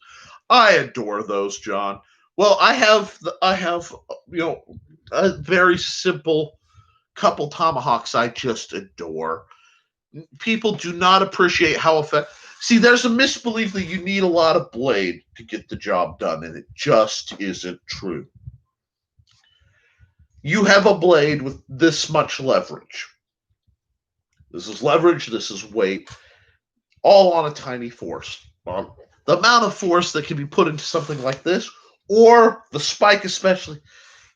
I adore those, John. Well, I have a very simple couple tomahawks I just adore. People do not appreciate how effective. See, there's a misbelief that you need a lot of blade to get the job done, and it just isn't true. You have a blade with this much leverage. This is leverage, this is weight, all on a tiny force. The amount of force that can be put into something like this, or the spike especially,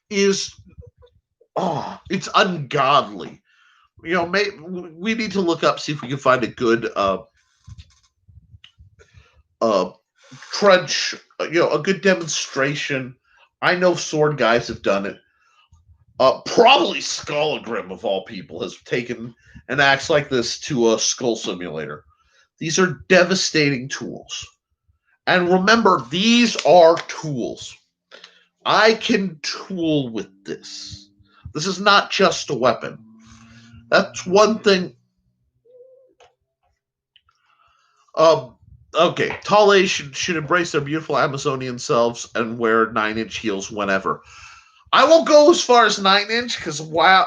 is it's ungodly. We need to look up, see if we can find a good trench, a good demonstration. I know sword guys have done it. Probably Skullgrim, of all people, has taken an axe like this to a skull simulator. These are devastating tools. And remember, these are tools. I can tool with this. This is not just a weapon. That's one thing. Okay, tall ladies should embrace their beautiful Amazonian selves and wear 9-inch heels whenever. I won't go as far as 9-inch because I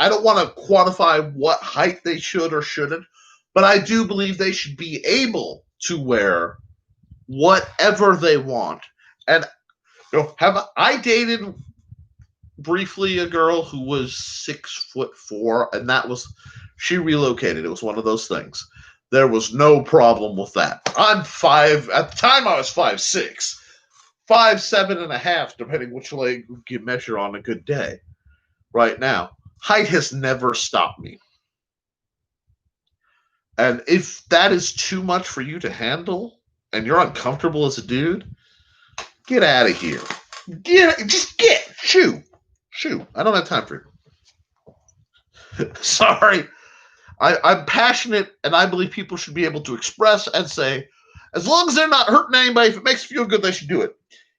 don't want to quantify what height they should or shouldn't, but I do believe they should be able to wear whatever they want. And I dated briefly a girl who was 6'4", and she relocated. It was one of those things. There was no problem with that. I'm 5. At the time, I was 5'6". 5'7.5", depending which leg you measure on a good day. Right now, height has never stopped me. And if that is too much for you to handle, and you're uncomfortable as a dude, get out of here. Shoo. I don't have time for you. Sorry. I'm passionate, and I believe people should be able to express and say, as long as they're not hurting anybody, if it makes you feel good, they should do it.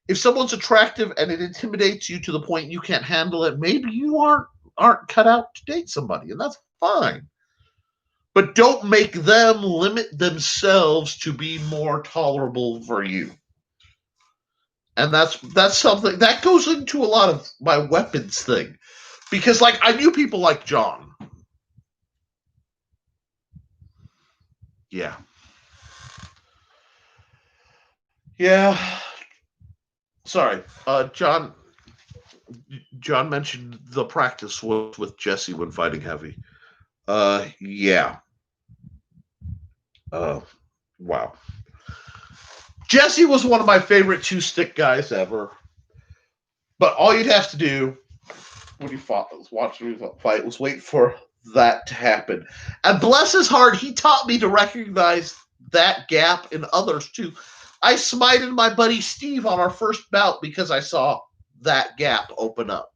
If someone's attractive and it intimidates you to the point you can't handle it, maybe you aren't cut out to date somebody, and that's fine. But don't make them limit themselves to be more tolerable for you. And that's something that goes into a lot of my weapons thing. Because I knew people like John. Yeah. Sorry, John mentioned the practice with Jesse when fighting heavy. Yeah. Wow. Jesse was one of my favorite 2-stick guys ever. But all you'd have to do when you watch the fight was wait for that to happen. And bless his heart, he taught me to recognize that gap in others too. I smited my buddy Steve on our first bout because I saw that gap open up.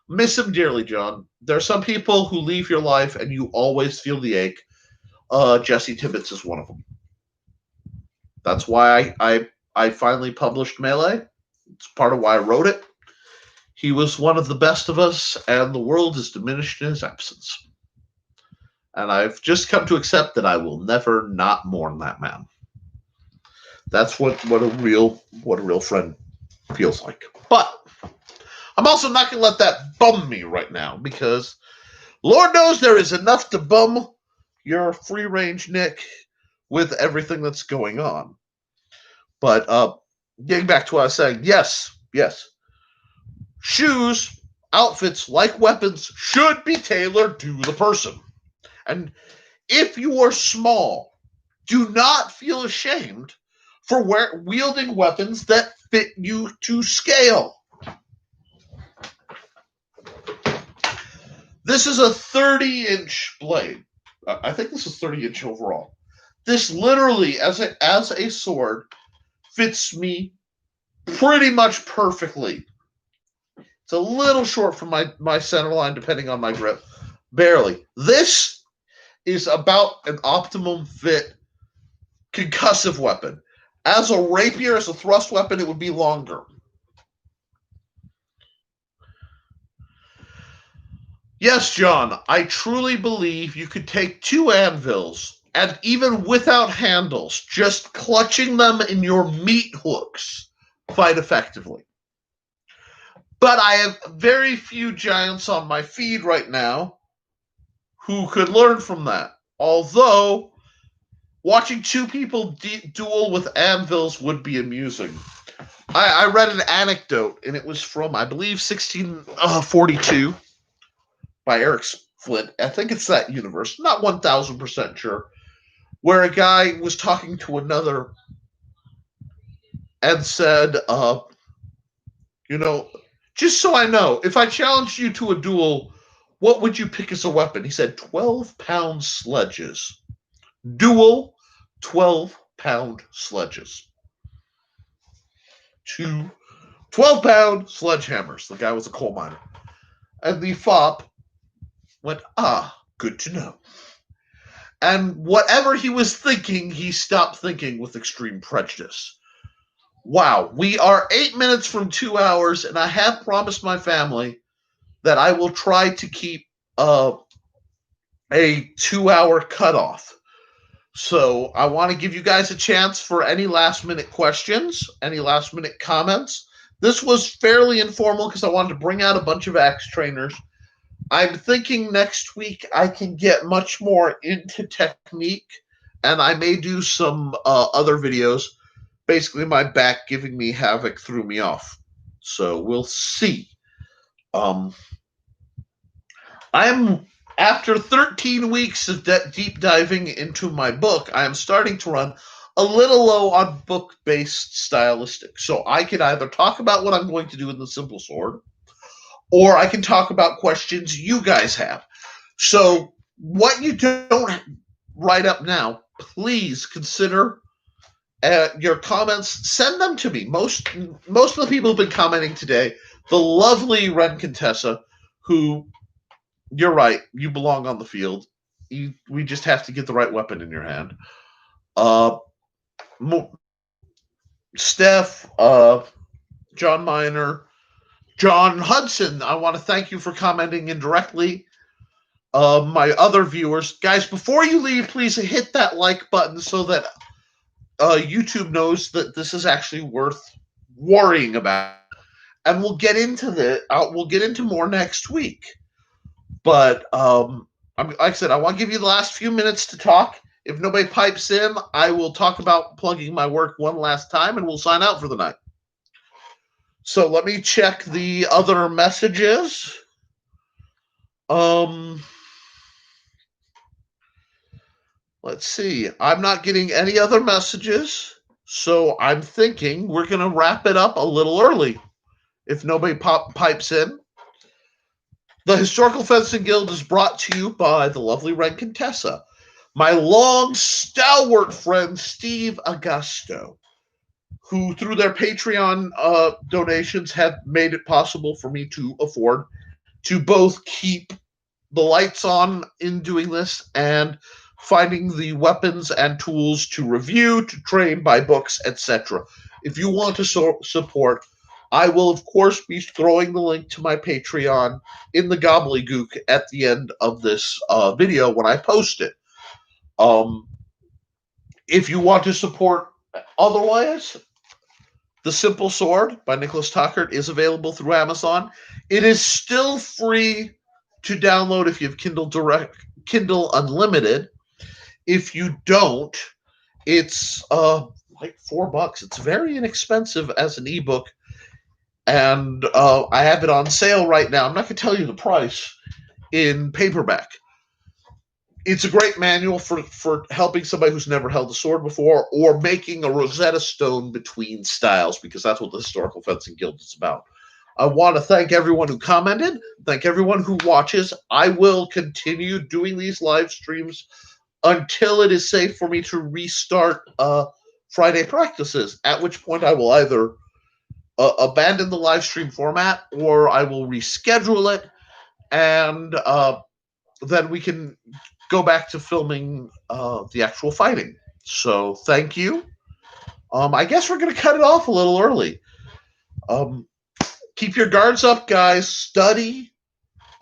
Miss him dearly, John. There are some people who leave your life and you always feel the ache. Jesse Tibbetts is one of them. That's why I finally published Melee. It's part of why I wrote it. He was one of the best of us, and the world is diminished in his absence. And I've just come to accept that I will never not mourn that man. That's what a real friend feels like. But I'm also not going to let that bum me right now, because Lord knows there is enough to bum your free range Nick with everything that's going on. But getting back to what I was saying, yes, shoes, outfits, like weapons, should be tailored to the person. And if you are small, do not feel ashamed for wielding weapons that fit you to scale. This is a 30-inch blade. I think this is 30-inch overall. This literally, as a sword, fits me pretty much perfectly. It's a little short from my center line, depending on my grip. Barely. This is about an optimum fit concussive weapon. As a rapier, as a thrust weapon, it would be longer. Yes, John, I truly believe you could take 2 anvils, and even without handles, just clutching them in your meat hooks, fight effectively. But I have very few giants on my feed right now who could learn from that. Although, watching 2 people duel with anvils would be amusing. I read an anecdote, and it was from, I believe, 1642 by Eric Flint. I think it's that universe. Not 1,000% sure. Where a guy was talking to another and said, just so I know, if I challenged you to a duel, what would you pick as a weapon? He said 12-pound sledges. Duel, 12-pound sledges. 2 12-pound sledgehammers. The guy was a coal miner. And the fop went, good to know. And whatever he was thinking, he stopped thinking with extreme prejudice. Wow, we are 8 minutes from 2 hours, and I have promised my family that I will try to keep a 2-hour cutoff. So I want to give you guys a chance for any last-minute questions, any last-minute comments. This was fairly informal because I wanted to bring out a bunch of axe trainers. I'm thinking next week I can get much more into technique, and I may do some other videos. Basically, my back giving me havoc threw me off. So we'll see. After 13 weeks of deep diving into my book, I am starting to run a little low on book-based stylistic. So I can either talk about what I'm going to do in the simple sword, or I can talk about questions you guys have. So what you don't write up now, please consider your comments. Send them to me. Most of the people who've been commenting today, the lovely Ren Contessa, who, you're right, you belong on the field. We just have to get the right weapon in your hand. Steph, John Miner, John Hudson, I want to thank you for commenting indirectly. My other viewers, guys, before you leave, please hit that like button so that YouTube knows that this is actually worth worrying about. And we'll get into more next week. But like I said, I want to give you the last few minutes to talk. If nobody pipes in, I will talk about plugging my work one last time, and we'll sign out for the night. So let me check the other messages. Let's see. I'm not getting any other messages, so I'm thinking we're going to wrap it up a little early if nobody pipes in. The Historical Fencing Guild is brought to you by the lovely Ren Contessa, my long, stalwart friend, Steve Augusto, who, through their Patreon donations, have made it possible for me to afford to both keep the lights on in doing this and finding the weapons and tools to review, to train, buy books, etc. If you want to support, I will, of course, be throwing the link to my Patreon in the gobbledygook at the end of this video when I post it. If you want to support Otherwise, The Simple Sword by Nicholas Tuckert is available through Amazon. It is still free to download if you have Kindle Unlimited. If you don't, it's like $4. It's very inexpensive as an ebook, and I have it on sale right now. I'm not going to tell you the price in paperback. It's a great manual for helping somebody who's never held a sword before, or making a Rosetta Stone between styles, because that's what the Historical Fencing Guild is about. I want to thank everyone who commented, thank everyone who watches. I will continue doing these live streams until it is safe for me to restart Friday practices, at which point I will either abandon the live stream format or I will reschedule it, and then we can go back to filming the actual fighting. So thank you. I guess we're going to cut it off a little early. Keep your guards up, guys. Study,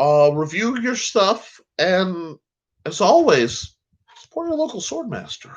review your stuff, and as always, support your local swordmaster.